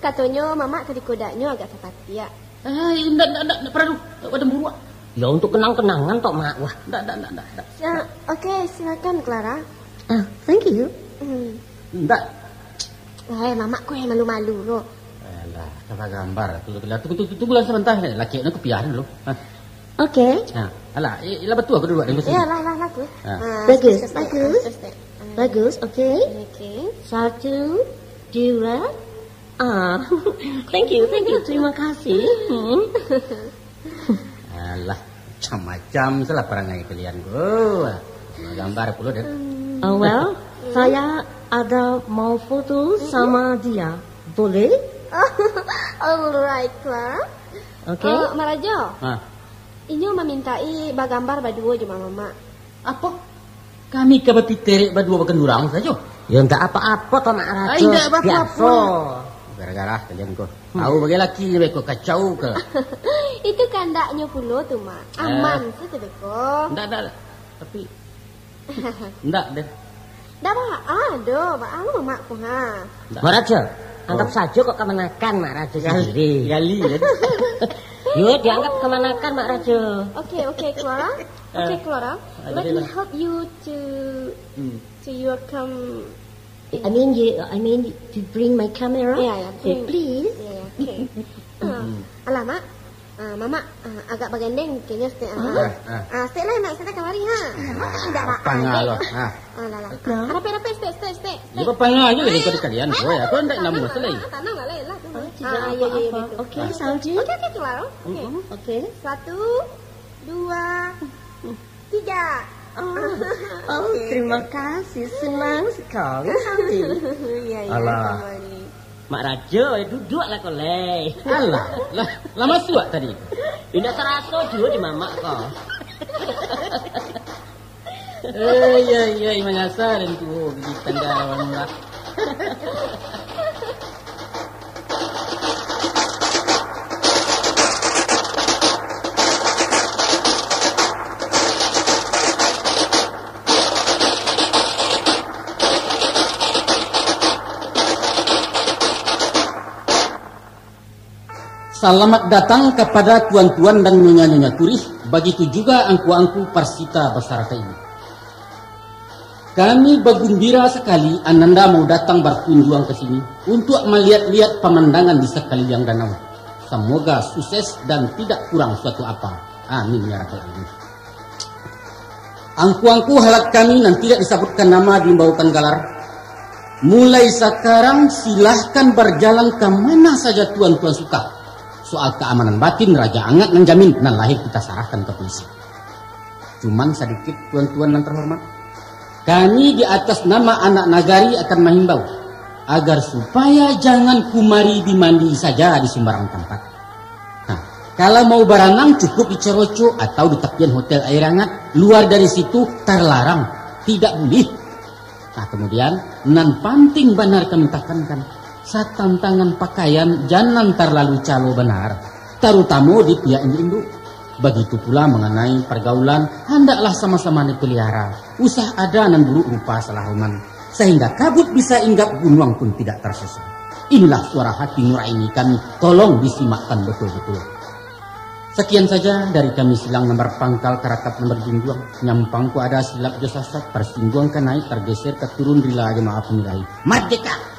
Katanya mama tadi kodaknya agak sepati ya. Enggak perlu. Ada buruak. Ya untuk kenang-kenangan tok, Mak. Wah, enggak. Oke, silakan Clara. Thank you. Enggak. Mama kok yang malu-malu loh. Alah, coba gambar. Tunggu sebentar. Laki nak kepiaran dulu. Oke. Alah, ilah betul aku duduk di sini. Ya, lah. Bagus, oke. Oke. 1, 2. Thank you. Terima kasih. Alah, macam-macam salah perangai kalian go. Gambar pula deh. Well, saya ada mau foto sama dia. Boleh? Alright, Clara. Oke. Marajo. Ini memintai bagambar berdua cuma mama. Apa? Kami kabati terek berdua berkendurang saja. Ya enggak apa-apa toh Mak Rajo. Enggak apa-apa. Biasa. Gara-gara kalian kok. Tahu bagi laki beko kacau ke. Itu kandaknya pula tuh, Mak. Aman sih tuh beko. Enggak. Tapi enggak deh. Dah aduh, mamaku ha. Mak Rajo, anggap saja kok kemanakan Mak Rajo sendiri. Gali kan. Yuk dianggap kemanakan Mak Rajo. Oke, Clara. Clara. Let me help you to your I mean to bring my camera. Yeah. Please. Yeah, okay. Alamak. Mama agak bagandeng kayaknya stay. Stay lah nak stay kamari ha. Enggak apa. Pangalo. Rapi stay. Ya apa aja lagi kalian. Aku enggak namu selai. Tanang lah. Ya. Oke, Salji. Oke, Clara. Oke. 1, 2, 3. Terima kasih. Senang sekali, Salji. Alah. Mak Rajo, duduklah kau leh. Alah, lama suak tadi. Tidak terasa dua di mama kau. Iya, menyasar itu gigi tanda lah. Selamat datang kepada tuan-tuan dan nyonya-nyonya turih, begitu juga angku-angku Persita Basarata ini. Kami bergembira sekali Ananda mau datang berkunjung ke sini untuk melihat-lihat pemandangan di sekeliling danau. Semoga sukses dan tidak kurang suatu apa. Amin ya rabbal alamin. Angku-angku halat kami yang tidak disebutkan nama dibawakan galar. Mulai sekarang silahkan berjalan ke mana saja tuan-tuan suka. Soal keamanan batin Raja Angat menjamin dan lahir kita serahkan ke polisi. Cuman sedikit tuan-tuan yang terhormat, kami di atas nama anak nagari akan menghimbau agar supaya jangan kumari dimandi saja di sembarang tempat. Kalau mau berenang cukup di Ceroco atau di tepian hotel air hangat, luar dari situ terlarang, tidak boleh. Kemudian nan penting benar kami tekankan. Saat tantangan pakaian jangan terlalu calo benar, terutama di pihak induk. Begitu pula mengenai pergaulan, hendaklah sama-sama dipelihara. Usah ada nan buruk rupa salahuman, sehingga kabut bisa inggap gunung pun tidak tersesat. Inilah suara hati nuraini kami, tolong disimakkan betul-betul. Sekian saja dari kami silang nomor pangkal karakap nomor junjuang. Nyampangku ada silap josasat, persingguang ke naik, tergeser ke turun rila jemaah pemilai. Merdeka!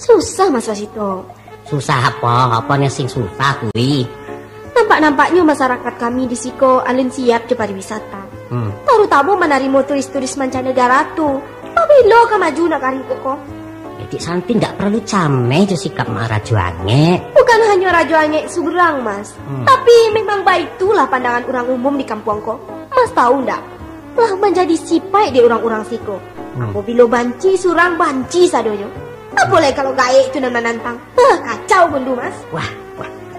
Susah Mas Wasito. Susah apa? Apanya sing susah kuwi? Nampak-nampaknya masyarakat kami di Siko alin siap je pariwisata. Terutama menerima turis-turis mancanegara tu. Tapi lo maju nak kari kok. Jadi Santi ndak perlu cameh je sikap mak Rajo Angek. Bukan hanya Rajo Angek Sugerang Mas, tapi memang baik itulah pandangan orang umum di kampungku. Mas tahu ndak? Telah menjadi sipai di orang-orang Siko. Apabila banci surang banci sadoyo. Tak boleh kalau gaek itu nama nantang. Kacau bundu Mas. Wah,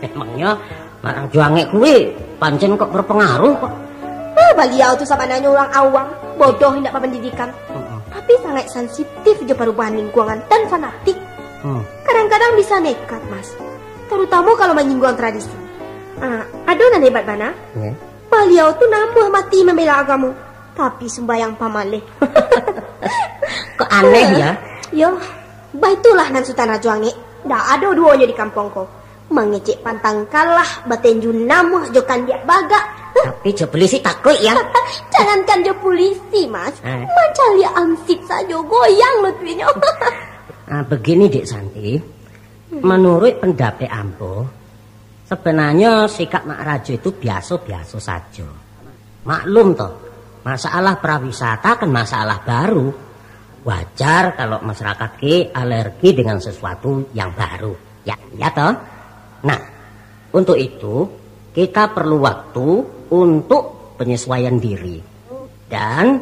emangnya mak Rajo Angek kuwi pancen kok berpengaruh kok. Beliau tu sama nanya orang awam, bodoh tidak pendidikan. Tapi sangat sensitif je perubahan lingkungan dan fanatik. Kadang-kadang bisa nekat Mas, terutama kalau menyinggung tradisi. Ada nan hebat mana? Beliau tu nambah mati membela agamu, tapi sembayang pamaleh. Kok aneh ya? Yo, baitulah nan Sultan Rajo Angek. Dah ada duanya di kampungku. Mengecek pantang kalah, batenju namuh jokan dia bagak. Tapi je polisi takut ya. Jangankan je polisi Mas, macam dia ansip saja goyang lutwinya. Begini Dek Santi, menurut pendapat Ambo, sebenarnya sikap Mak Rajo itu biasa-biasa saja. Maklum toh, masalah prawisata kan masalah baru. Wajar kalau masyarakat ke alergi dengan sesuatu yang baru. Ya toh. Nah, untuk itu kita perlu waktu untuk penyesuaian diri. Dan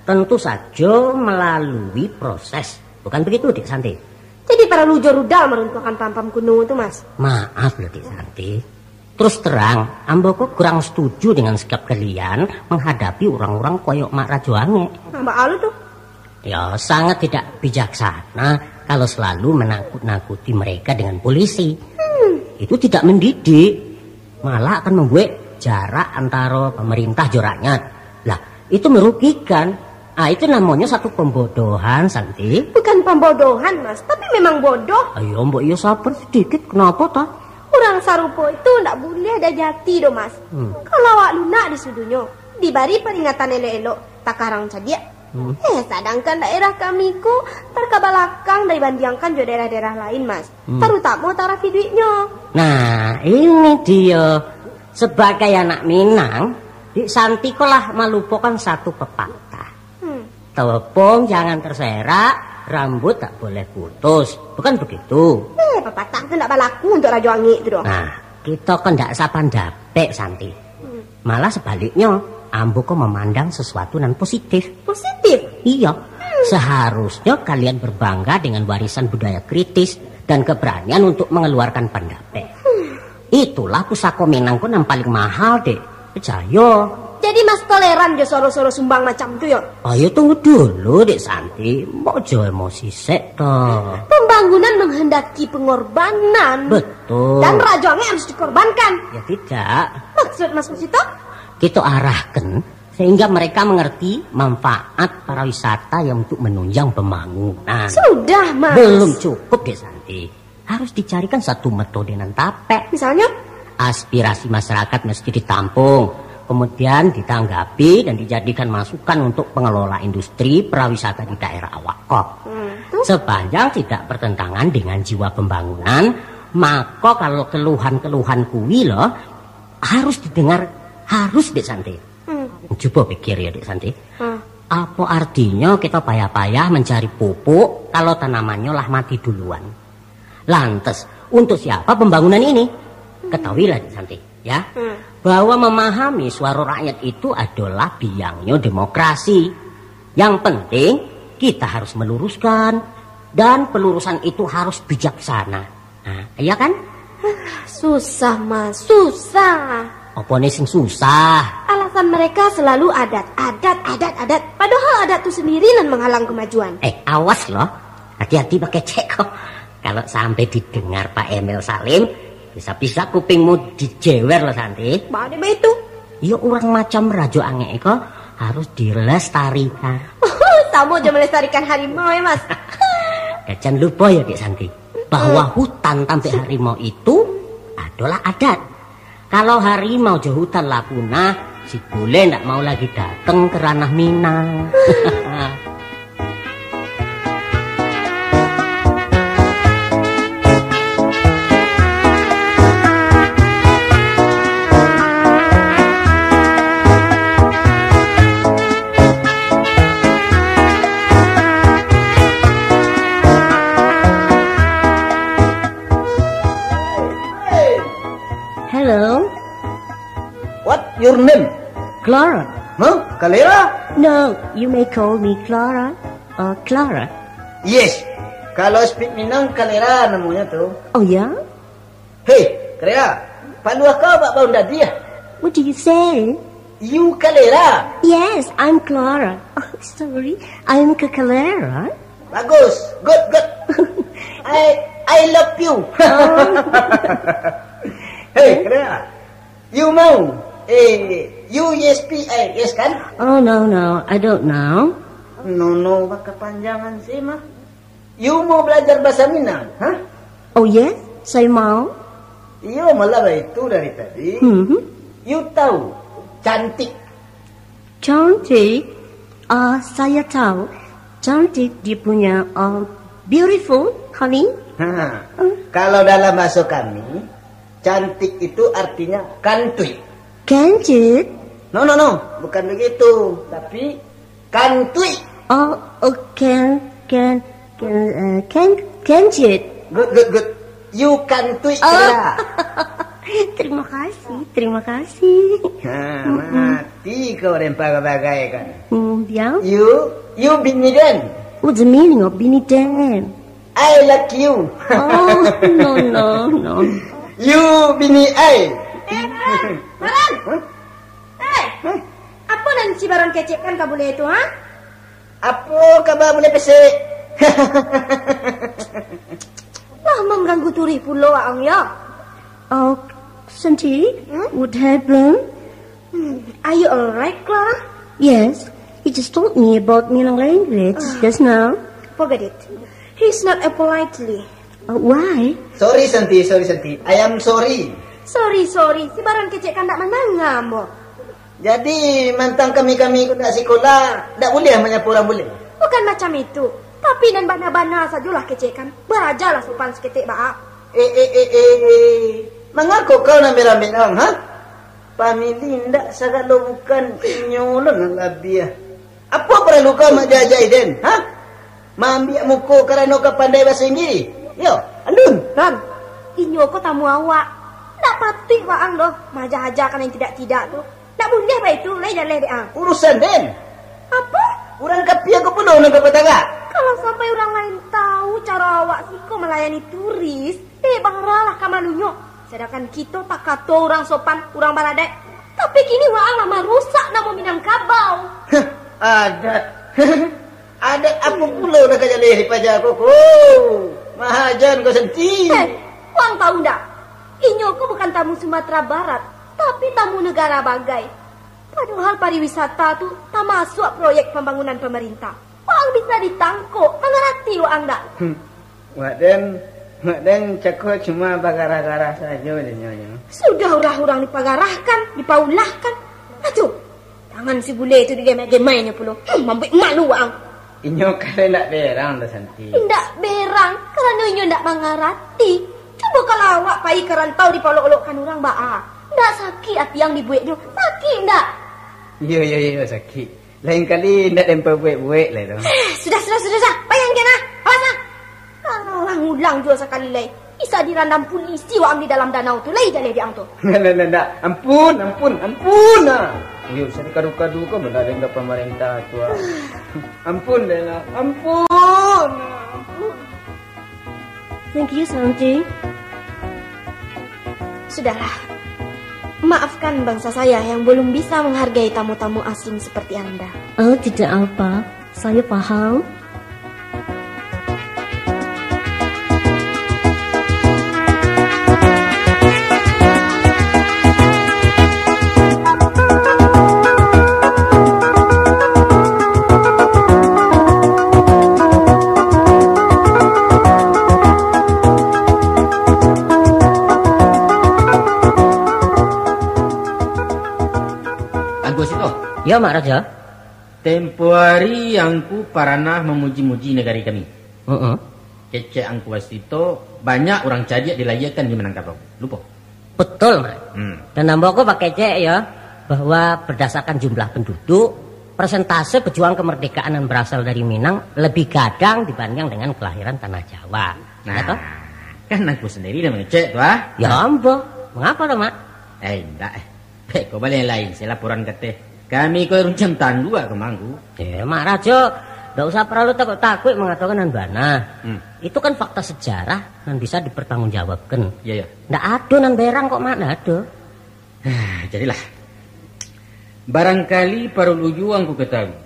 tentu saja melalui proses. Bukan begitu Dik Santi? Jadi para lujo rudal meruntuhkan pam-pam kuno itu Mas. Maaf loh Dik Santi. Terus terang, Ambo kok kurang setuju dengan sikap kalian menghadapi orang-orang koyok Mak Rajo Angek. Mbak Alu tuh? Ya sangat tidak bijaksana kalau selalu menakut-nakuti mereka dengan polisi. Itu tidak mendidik, malah akan membuat jarak antara pemerintah joraknya. Lah, itu merugikan. Itu namanya satu pembodohan, Santi. Bukan pembodohan, Mas, tapi memang bodoh. Ayo, Mbak, ya sabar sedikit. Kenapa, toh? Orang sarupo itu ndak boleh ada jati, do, Mas. Kalau awak lunak di sudunyo, diberi peringatan elok-elok, takarang cadia. Sedangkan daerah kami ku terkebelakang dibandingkan juga daerah-daerah lain, Mas. Terutama taraf duitnya. Nah, ini dia. Sebagai anak Minang, Dik Santi kolah melupakan satu pepatah. Telepon jangan terserak, rambut tak boleh putus. Bukan begitu? Pepatah itu ndak berlaku untuk Rajo Angek itu, dong. Nah, kita kan ndak sapandapek, Santi. Malah sebaliknya, Ambo kok memandang sesuatu yang positif. Positif? Iya. Seharusnya kalian berbangga dengan warisan budaya kritis dan keberanian untuk mengeluarkan pendapat. Itulah pusaka Minangku yang paling mahal, Dek. Percaya. Jadi Mas toleran jo soro-soro sumbang macam itu ya? Ayo tunggu dulu, Dek Santi. Mau jo emosi sek toh. Pembangunan menghendaki pengorbanan. Betul. Dan Rajo Angek harus dikorbankan. Ya tidak. Maksud Mas Musito? Kita arahkan sehingga mereka mengerti manfaat para wisata yang untuk menunjang pembangunan. Sudah, Mas. Belum cukup, Dek Santi. Harus dicarikan satu metode nan tapek. Misalnya? Aspirasi masyarakat mesti ditampung, kemudian ditanggapi dan dijadikan masukan untuk pengelola industri pariwisata di daerah awak kok. Sepanjang tidak bertentangan dengan jiwa pembangunan, maka kalau keluhan-keluhan kuwi loh harus didengar, harus, Dek Santi. Coba pikir ya, Dek Santi. Apa artinya kita payah-payah mencari pupuk kalau tanamannya lah mati duluan? Lantas, untuk siapa pembangunan ini? Ketahuilah, Dek Santi, ya, bahwa memahami suara rakyat itu adalah biangnya demokrasi. Yang penting kita harus meluruskan, dan pelurusan itu harus bijaksana. Nah, iya kan? Susah, Mas, susah. Apa nih sing susah? Alasan mereka selalu adat. Padahal adat itu sendiri yang menghalang kemajuan. Awas loh, hati-hati pakai cek kok. Kalau sampai didengar Pak Emil Salim, bisa-bisa kupingmu dijewer loh, Santi. Bagaimana itu? Ya orang macam Rajo Angek kok harus dilestarikan. Kamu jangan melestarikan harimau ya, Mas. Jangan lupa ya, Dek Santi, bahwa hutan sampai harimau itu adalah adat. Kalau harimau di hutan lah punah, si bule ndak mau lagi datang ke ranah Minang. your name? Clara. Huh? Clara? No, you may call me Clara. Clara. Yes. Kalau speak Minang, Clara namanya tuh. Oh ya? Hey, Clara. Palu kau bak bau dia. What do you say? You Clara. Yes, I'm Clara. Oh, sorry, I'm Clara. Bagus. Good. I love you. Hey, Clara. You mau? USPI, yes kan? Oh, no, I don't know. No, bak kepanjangan sih mah. You mau belajar bahasa Minang, hah? Oh, yes, saya mau. Iyo, malah itu dari tadi. You tahu, cantik. Cantik? Saya tahu. Cantik dia punya beautiful, honey. Kalau dalam bahasa kami, cantik itu artinya kantui. Cantik? No, bukan begitu, tapi kantui. Cantik. Good. You kantui kira. Terima kasih. Mati kau bagai kan. Ya. You bini den. What's the meaning of bini den? I like you. Oh, no. You bini I. Baran. Apa nan si Baran kecek kan kau boleh itu, ha? Apa kabar boleh pesek? Lah mengganggu turih pulau ang ya. Oh, Santi, what happened? Are you alright, Clara? Yes, he just told me about Minang language just now. Forget it. He's not politely. Why? Sorry Santi. I am sorry. Sorry. Si Baran kecek kan tak menangam, mo. Jadi mantang kami kuda sekolah, tak boleh menyapu orang boleh. Bukan macam itu. Tapi nan bana-bana sajalah kecekan. Berajalah sopan seketik baak. Mengaku kau nak merah-merah, ha? Pamili ndak sagalo bukan nyolong labiah. Apa perlu kau majajai den, ha? Mambiak muko kerana kau pandai bahasa Inggris. Yo, alun. Ran, inyo ko tamu awak. Ndak patut waang doh majahaja kan yang tidak tu. Ndak boleh ba itu, leh ang. Urusan den. Apa? Orang kapia ko penuh nak petangga. Kalau sampai orang lain tahu cara awak siko melayani turis, bangaralah kamalunyo. Sedangkan kita tak kata orang sopan, orang baladai. Tapi kini waang lama rusak nama Minang Kabau. Adat apa pula nak kajalih di pajak koko? Mahajan kau senti. Waang tahu ndak? Inyo ko bukan tamu Sumatera Barat, tapi tamu negara bagai. Padahal pariwisata tu tak masuk proyek pembangunan pemerintah. Waang bisa ditangkuk, mengerti waang ndak? Mak den cakap cuma bagara-gara saja denyonya. Sudah orang-orang dipagarahkan, dipaulahkan. Aduh, tangan si bule itu digemai-gemainya pula. Mampu malu waang. Inyo kali nak berang dah Santi. Ndak berang, kerana inyo ndak mengerti. Coba kalau awak pai kerantau dipolok-olokkan orang baa. Ndak sakit hati yang dibuatnya. Sakit ndak? Yo sakit. Lain kali ndak dempa buat-buat lah tu. Sudah. Bayangkan ah. Awas ah. Kalau orang ulang juga sekali lagi. Bisa dirandam polisi waam di dalam danau tu. Lai dah diang tu. Ndak. Ampun. Yo, saya kadu-kadu kau benda dengan pemerintah tu. Ampun dah. Ampun. Thank you, Santi. Sudahlah. Maafkan bangsa saya yang belum bisa menghargai tamu-tamu asing seperti Anda. Oh, tidak apa. Saya paham. Ya, Mak Raja. Tempo hari angku paranah memuji-muji negari kami. Kecek angku wasito banyak orang cadiak dilayakan di Minangkabau. Lupa? Betul, Mak. Dan nambah aku pakai cek ya, bahwa berdasarkan jumlah penduduk, persentase pejuang kemerdekaan yang berasal dari Minang lebih gadang dibanding dengan kelahiran tanah Jawa. Nah, ya, kan aku sendiri yang mengecek tuh ah. Ya, Ambo. Mengapa tuh, Mak? Enggak. Kok balik lain, saya laporan kata. Kami kau runcang tandua ke manggu. Mak Rajo, nggak usah perlu takut-takut mengatakan Nana. Itu kan fakta sejarah yang bisa dipertanggungjawabkan. Iya. Nggak ada nan berang kok mana ada. Jadilah. Barangkali paruluju angku ketahui.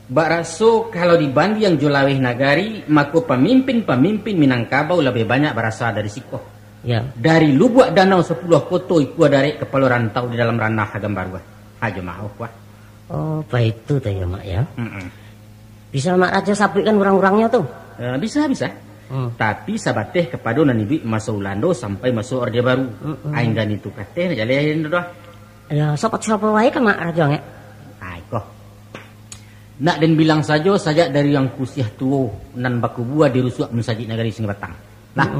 Bak raso kalau di bandi yang Jolaweh Nagari, maka pemimpin-pemimpin Minangkabau lebih banyak berasal dari Sikoh. Ya. Dari lubuk danau 10 koto ikut dari kepala rantau di dalam ranah Hagambarwa. Aja mau wah. Oh, baik itu tuh ya mak ya. Bisa mak Raja sapukan orang-orangnya tuh? Bisa. Tapi sabateh kepada nanibi masa Ulando sampai masuk Orde Baru. Ainggan itu kateh jalanin doh. Ya, sopat-sopat wae kan mak Raja nge. Ai kok. Nak dan bilang saja dari yang kusiah tuo nan baku buah dirusuk mensajik negari sing batang. Lah.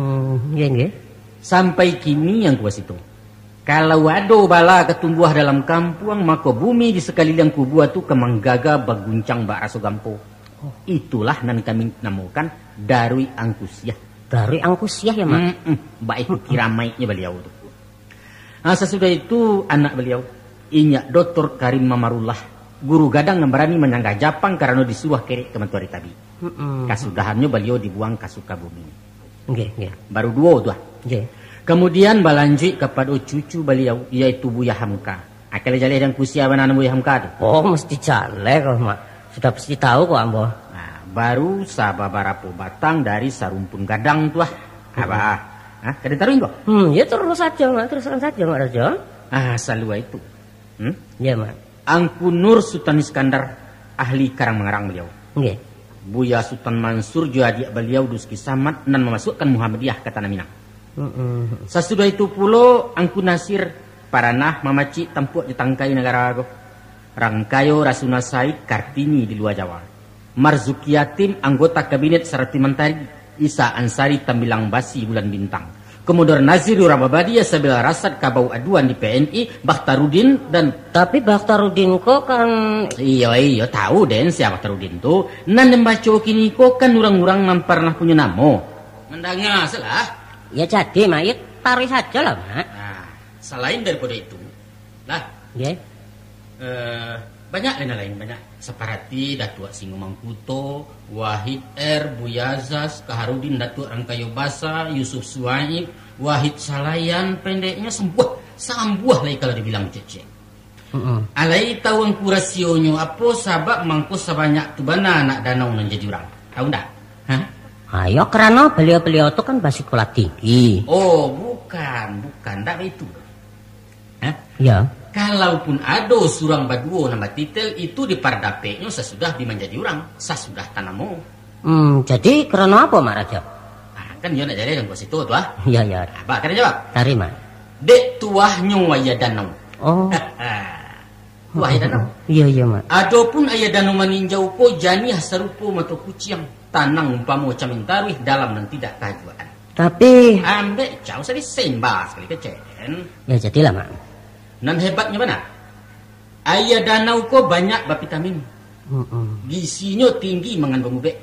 Iya nggih. Sampai kini yang kuas itu. Kalau ada bala ketumbuh dalam kampung, maka bumi di sekeliling kubuah tu kemanggaga baguncang bak raso gampo. Itulah nan kami namakan Darui Angkusiah. Darui Angkusiah ya mak? Baik itu kiramaitnya beliau tu. Sesudah itu anak beliau, Inyak Dr. Karim Mamarullah. Guru gadang yang berani menyangga Japang karena disuah kiri ke Mentuari Tabi. Kasudahannya beliau dibuang ke Sukabumi. Baru 2 tuh. Kemudian balanjut kepada cucu beliau yaitu Buya Hamka. Akal jale dan kusia banan Buya Hamka tu. Oh, mesti jale kok mak. Sudah pasti tahu kok ambo. Nah, baru sababarapo batang dari sarumpun gadang tuh. Apa? Kada taruhin kok? Ya terus saja mak, teruskan saja mak Raja. Salua itu. Ya mak. Angku Nur Sultan Iskandar, ahli karang-mengarang beliau. Nggih. Buya Sultan Mansur juga adik beliau Duski Samad dan memasukkan Muhammadiyah ke Tanah Minang. Sesudah itu pula Angku Nasir Paranah Mamaci tempuk di tangkai negara aku. Rangkayo Rasuna Said Kartini di luar Jawa. Marzuki Yatim anggota kabinet Sarati Mentari. Isa Ansari Tambilang Basi Bulan Bintang. Kemudian Naziru Rababadi Sabila Rasad Kabau Aduan di PNI Bakhtarudin dan tapi Bakhtarudin kok kan iya tahu den siapa Bakhtarudin tuh nan membaca kini kok kan orang-orang yang pernah punya nama mendangnya salah ya jadi mak tarik saja lah mak. Selain daripada itu lah banyak lain banyak Separati Datuk Singo Mangkuto Wahid Buyazas Kaharudin Datuk Rangkayo Basa Yusuf Suwaib Wahid Salayan pendeknya sambuah lagi kalau dibilang cece. Alai tahu ang kurasionyo apa sabab mangko sebanyak tu bana anak danau nan jadi orang. Tahu ndak? Ayo karena beliau-beliau itu kan basi sekolah tinggi. Oh, bukan ndak itu. Ya. Kalaupun ada surang baduo nama titel itu di pardapenya sesudah dimenjadi orang, sesudah tanamu. Jadi karena apa mak Raja? Kan dia nak jadi yang kuas itu tuh. Iya. Apa kena jawab? Terima. Dek tuahnya waya danau. Oh. Waya danau. Iya mak. Adapun ayah danau meninjau ko jani hasarupo mato kuciang tanang umpamo camintarwih dalam dan tidak kehajuan. Tapi ambek jauh sekali sembah sekali kecen. Ya jadilah mak. Nan hebatnya mana? Ayah danau ko banyak vitamin. Gisinya tinggi mengandung bubek.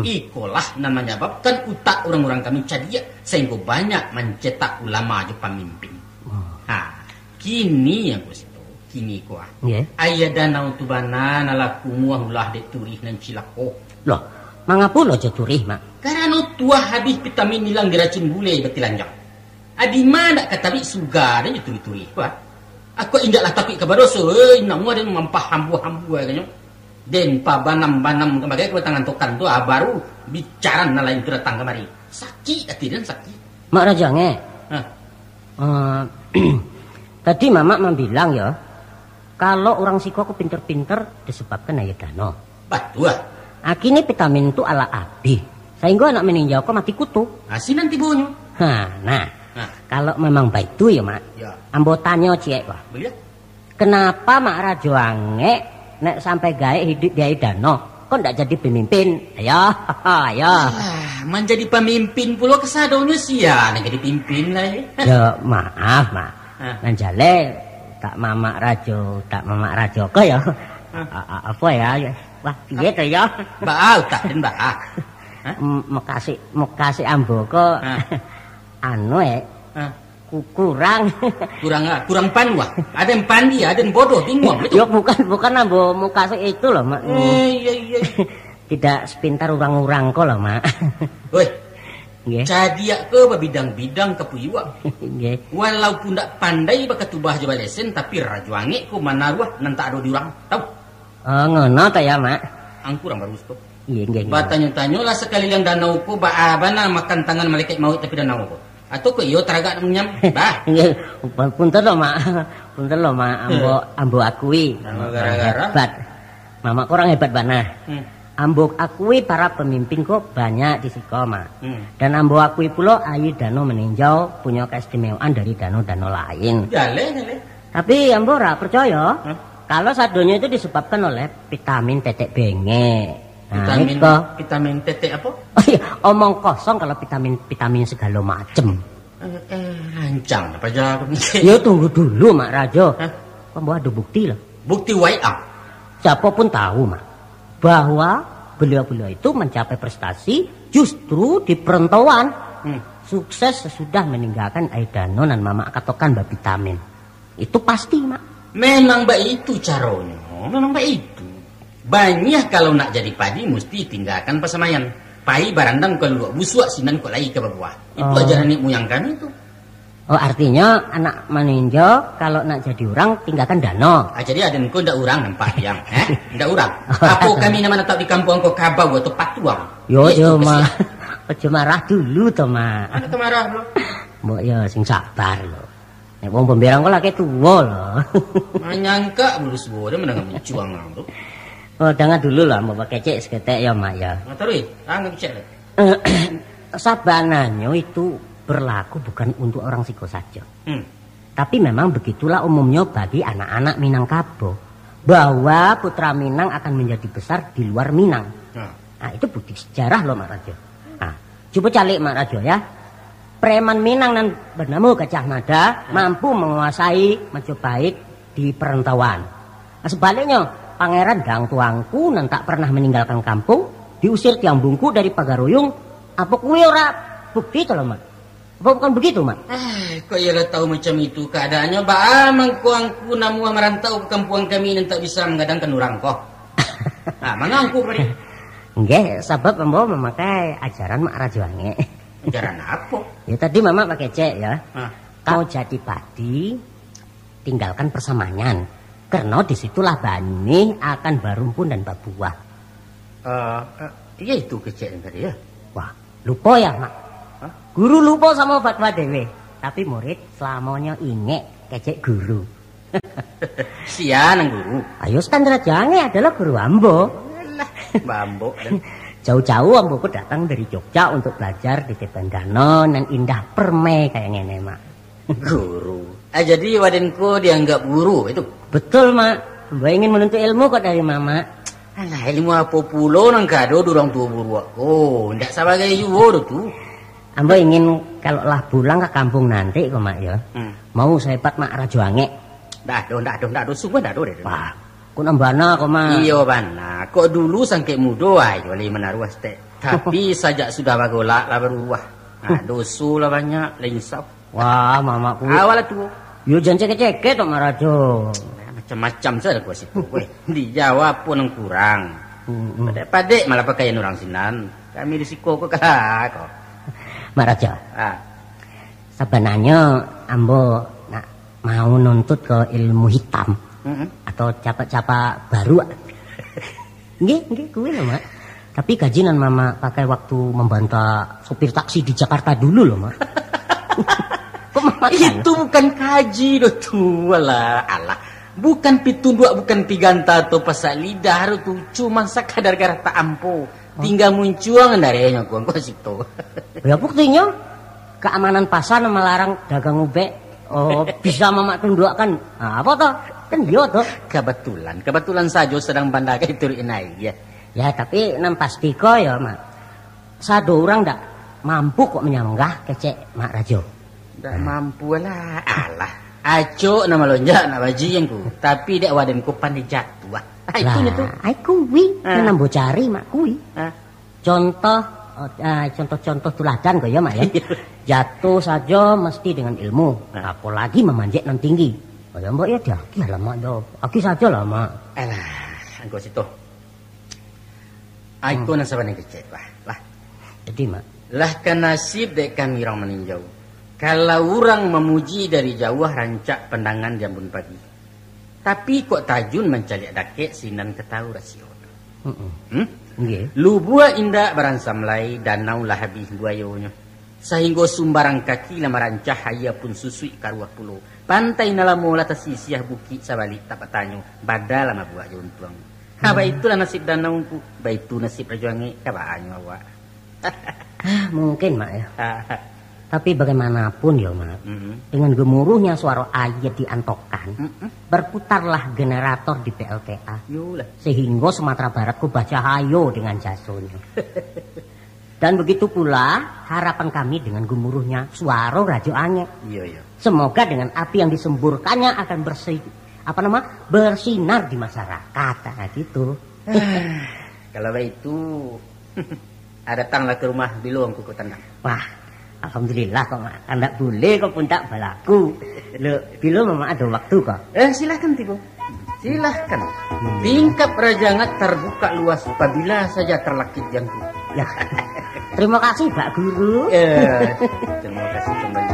Ikolah nan menyebabkan utak orang-orang kami cadia sehingga banyak mencetak ulama je pemimpin. Kini yang kusitu, kini ko ayah danau tu bana nalaku muahulah dek turih nan cilako. Loh, mangapun aja turih mak? Karena tuah habis vitamin hilang diracun bule betilanjang. Adi mana katabi sugar dan turih-turih. Wah. Aku indaklah tapi kabaroso, namu ada mampah hambu-hambu kayaknya. Den pa banam-banam kemarin ke tangan tokan tu baru bicara lain tu datang kemari. Sakit hati dan sakit. Mak Raja nge. Tadi Mama bilang ya, kalau orang Siko aku pinter-pinter disebabkan ayat danau. Betul. Kini vitamin itu ala abi. Sehingga anak meninjau kok mati kutu. Asin nanti bonyo. Nah. Kalau memang baik itu ya mak, ambo tanya ciek wah. Kenapa mak Rajo Ange nek sampai gawe hidup gawe danau, kok ndak jadi pemimpin? Ayo. Menjadi pemimpin pula kesadonyo sia nek jadi pimpin lah. Ya maaf mak. Nanjale tak Mamak Rajo kok ya. Apa ya? Wah piye to ya? Mbak tak den mbak. Makasih ambo kok. Kurang panu ah. Ada yang pandi, ada yang bodoh, bingung. Ya bukan ambo muka itu loh, Mak. Iya. Tidak sepintar orang-orang kok loh, Mak. Woi. Jadi ke bidang-bidang kepuiwa. Walaupun tak pandai bakat tubah jawab lesen, tapi rajuangi ku manaruah nanti ada diurang, tahu? Oh, ngono ta ya, Mak. Angkurang baru stop. Iya. Batanyo-tanyo lah sekali yang danau ku baabana makan tangan malaikat maut tapi danau ku. Atau ku iyo teragak menyam. Bah. Punten loh, Mak. Ambo akui. Gara-gara hebat. Mama kurang hebat banget. Ambo akui para pemimpin kok banyak di siko, Mak. Dan ambo akui pula ayu danau meninjau punya keistimewaan dari danau-danau lain. Jale. Tapi ambo ora percaya kalau sadonya itu disebabkan oleh vitamin tetek benge. Nah, vitamin tetek apa? Oh iya, omong kosong kalau vitamin segala macem. Rancang apa jago Ya tunggu dulu, Mak Rajo. Kamu ada bukti loh. Bukti WA. Siapa pun tahu, Mak, bahwa beliau-beliau itu mencapai prestasi justru di perantauan. Sukses sesudah meninggalkan air danau dan mama katokan mbak vitamin. Itu pasti, Mak. Memang mbak itu caranya. Memang mbak itu. Banyak kalau nak jadi padi mesti tinggalkan persemayan. Pai barandang kalau busuk sinan kok lagi ke bawah. Itu ajaran nek moyang kami itu. Oh, artinya anak meninjau kalau nak jadi orang tinggalkan danau. Jadi ada engkau ndak orang nampak yang, ndak orang. Apa kami nama tetap di kampung engkau kabau atau patuang. Yo mah. Aja marah dulu to, Mak. Ana kemarah lo. Mbok ya sing sabar lho. Nek wong pemberang kok lagi tuwa lho. Nyangka bulus bode menang mencuang lho. Oh, jangan dulu lah mbok kecek seketek ya, Mak ya. Ngatur cek. Sabanannya itu berlaku bukan untuk orang Siko saja. Tapi memang begitulah umumnya bagi anak-anak Minangkabau. Bahwa putra Minang akan menjadi besar di luar Minang. Nah, itu bukti sejarah loh, Mak Rajo. Nah, coba calik, Mak Rajo ya. Preman Minang dan bernama Gajah Mada mampu menguasai Majapahit di perantauan. Nah, sebaliknya, Pangeran Dang Tuangku nan tak pernah meninggalkan kampung, diusir Tiang Bungku dari Pagaruyung. Apa kuwi ora bukti to lho, Mak? Apa bukan begitu, Mak? Kok ya tahu macam itu keadaannya. Ba mangkuangku namu merantau ke kampung kami dan tak bisa mengadangkan orang kok. Mangangku bari. Nggih, sebab Mbo memakai ajaran Mak Rajoange. Ajaran apa? Ya tadi Mama pakai cek ya. Kau jadi padi, tinggalkan persamangan. Karena disitulah bani akan barumpun dan babuah. Iya itu kecek tadi ya. Wah, lupa ya, Mak. Guru lupa sama fatwa dewe. Tapi murid selamanya inget kecek guru. Sian guru. Ayo standar jange adalah guru Ambo. Bambo dan jauh-jauh Amboku datang dari Jogja untuk belajar di Tepan Danau dan indah perme kayak ngene, Mak. Guru. Jadi wadenku dianggap guru itu. Betul, Mak. Mbak ingin menuntut ilmu kok dari Mama. Alah, ilmu apa pulo nang kado durang tua buru. Oh, ndak sebagai yuwo tuh. Ambo ingin kalau lah pulang ke kampung nanti kok, Mak ya. Mau sehebat Mak Rajoange. Ndak do sungguh ndak do deh. Wah, ku nambana kok, Mak. Iya, bana. Kok dulu sangke mudo ae wali menaruh stek. Tapi sajak sudah bagolak lah beruah. Nah, dosu lah banyak, linsap. Wah, mamaku. Awal tuh. Yo jangan cekek-cekek tok, Mak Rajo. Macam-macam saja gua situ. Dijawab pun yang kurang. Padek malah pakaian orang sinan. Kami di Siko kok kok. Mak Rajo. Sebenarnya Ambo nak mau nuntut ke ilmu hitam. Atau capa-capa baru. Nggih, kuwi lho, Mak. Tapi gajian Mama pakai waktu membantah sopir taksi di Jakarta dulu loh, Mak. Itu bukan kaji do tua lah. Alah. Bukan pitunduk, bukan piganta atau pasak lidah itu cuma sekadar gara tak ampo. Tinggal muncuang darinya gua situ. Ya buktinya keamanan pasar melarang dagang ube. Oh, bisa Mama tundukkan. Nah, apa toh? Kan dia toh. Kebetulan saja sedang bandakai turuin aja. Ya, tapi nam pasti kok ya, Mak. Sado orang ndak mampu kok menyanggah kecek Mak Rajo. Ndak mampu lah. Alah. Aco nama lonjak nak bajianku. Tapi dek wadenku pandai jatuh. Itu tuh. Ai kuwi nambo cari Mak kuwi. Contoh contoh-contoh teladan kok ya, Mak ya. Jatuh saja mesti dengan ilmu, apalagi memanjat nan tinggi. Oh ya Mbak ya diaki lah Mak yo. Aki saja lah Mak. Alah, engko situ. Aku nang sabane kecek lah. Jadi Mak. Lah kan nasib dek kami orang meninjau. Kalau orang memuji dari jauh rancak pandangan jambun pagi. Tapi kok tajun mencalik dakek sinan ketahu rasio. Nggih. Lu buah indah baransam lai danau lah habis buayonya. Sehingga sumbarang kaki lama rancah haya pun susui karuah pulau. Pantai nalamu lata sisiah bukit sabalik tak patanyo. Badal lama buah jontuang. Kaba itulah nasib danauku. Ba itu nasib rajuangi kabaanyo awak. Mungkin Mak ya. Tapi bagaimanapun ya Mak, dengan gemuruhnya suara ayat diantokkan, berputarlah generator di PLTA. Yulah. Sehingga Sumatera Barat ku baca hayo dengan jasonya. Dan begitu pula harapan kami dengan gemuruhnya suara Rajo Angek. Iya. Semoga dengan api yang disemburkannya akan bersinar di masyarakat. Nah gitu. Kalau itu datanglah ke rumah Bilo aku tendang. Wah, alhamdulillah kok Mak. Anda boleh kok pun tak balaku. Lo Bilo memang ada waktu kok. Silahkan Tibo. Silahkan. Tingkap rajangat terbuka luas apabila saja terlakit jangkau. Ya. Terima kasih Pak Guru. Terima kasih kembali.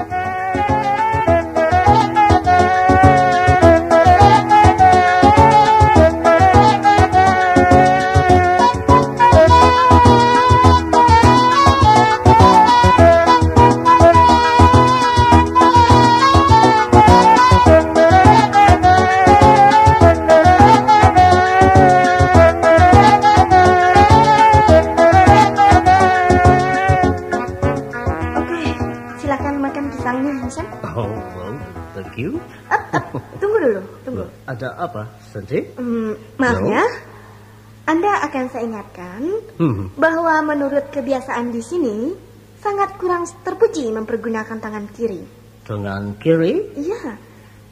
Tunggu. Ada apa, Santi? Maaf ya. Anda akan saya ingatkan bahwa menurut kebiasaan di sini sangat kurang terpuji mempergunakan tangan kiri. Tangan kiri? Iya.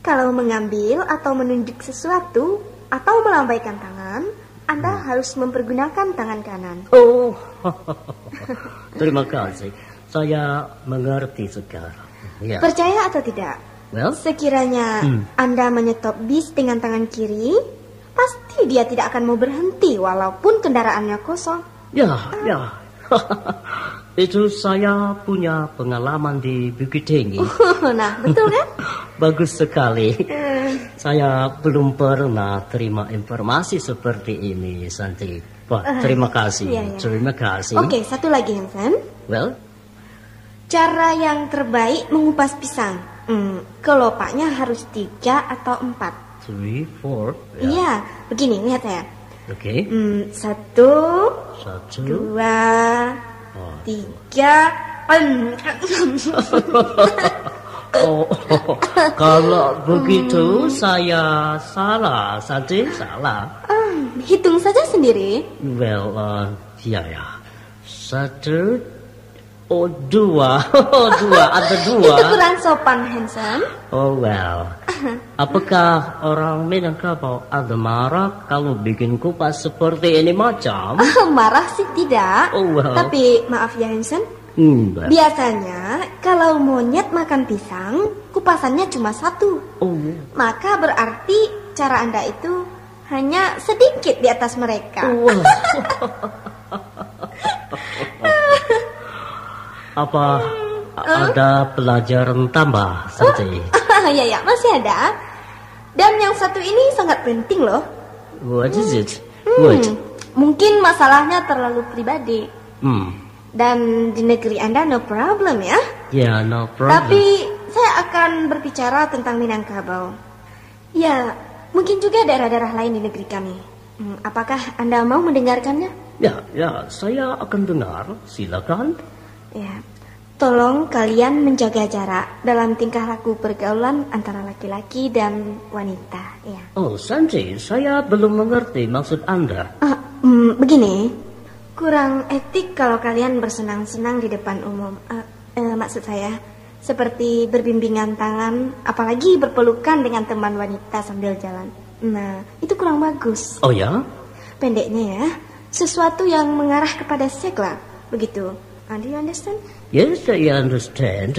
Kalau mengambil atau menunjuk sesuatu atau melambaikan tangan, Anda harus mempergunakan tangan kanan. Oh, terima kasih. Saya mengerti sekarang. Ya. Percaya atau tidak? Well, sekiranya Anda menyetop bis dengan tangan kiri, pasti dia tidak akan mau berhenti walaupun kendaraannya kosong. Ya. Itu saya punya pengalaman di Bukit Tinggi. Nah, betul kan? Bagus sekali. Saya belum pernah terima informasi seperti ini, Santi. Wah, terima kasih. Iya. Terima kasih. Oke, satu lagi, Hansen. Well, cara yang terbaik mengupas pisang. Kelopaknya harus 3 atau 4. 3, 4. Iya, begini, lihat ya. Oke. 1, 2, 3. Kalau begitu saya salah, Santi salah. Hitung saja sendiri. Well, ya. 1, 2. Ada 2. Itu kurang sopan, Hansen. Oh well. Apakah orang Minangkabau ada marah kalau bikin kupas seperti ini macam? Marah sih tidak. Oh well. Tapi maaf ya, Hansen. Biasanya kalau monyet makan pisang, kupasannya cuma 1. Oh. Maka berarti cara Anda itu hanya sedikit di atas mereka. Apa ada pelajaran tambah, Santi? Ya, masih ada. Dan yang satu ini sangat penting loh. What is it? What? Mungkin masalahnya terlalu pribadi. Dan di negeri Anda no problem ya? Ya, no problem. Tapi saya akan berbicara tentang Minangkabau. Ya, mungkin juga daerah-daerah lain di negeri kami. Apakah Anda mau mendengarkannya? Ya, saya akan dengar. Silakan. Ya, tolong kalian menjaga jarak dalam tingkah laku pergaulan antara laki-laki dan wanita. Ya. Oh, Santi, saya belum mengerti maksud Anda. Begini, kurang etik kalau kalian bersenang-senang di depan umum. Maksud saya, seperti berbimbingan tangan, apalagi berpelukan dengan teman wanita sambil jalan. Nah, itu kurang bagus. Oh ya? Pendeknya ya, sesuatu yang mengarah kepada seks lah. begitu. Do you understand? Yes, I understand.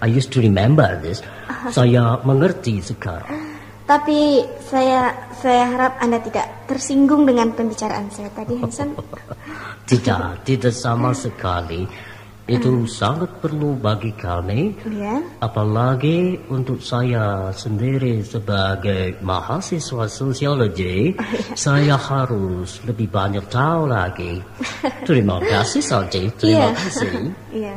I used to remember this. Saya mengerti sekarang. Tapi saya harap Anda tidak tersinggung dengan pembicaraan saya tadi, Hansen. Tidak sama sekali. Itu sangat perlu bagi kami. Ya. Apalagi untuk saya sendiri sebagai mahasiswa sosiologi, saya harus lebih banyak tahu lagi. Terima kasih, Salji. Terima kasih. Iya.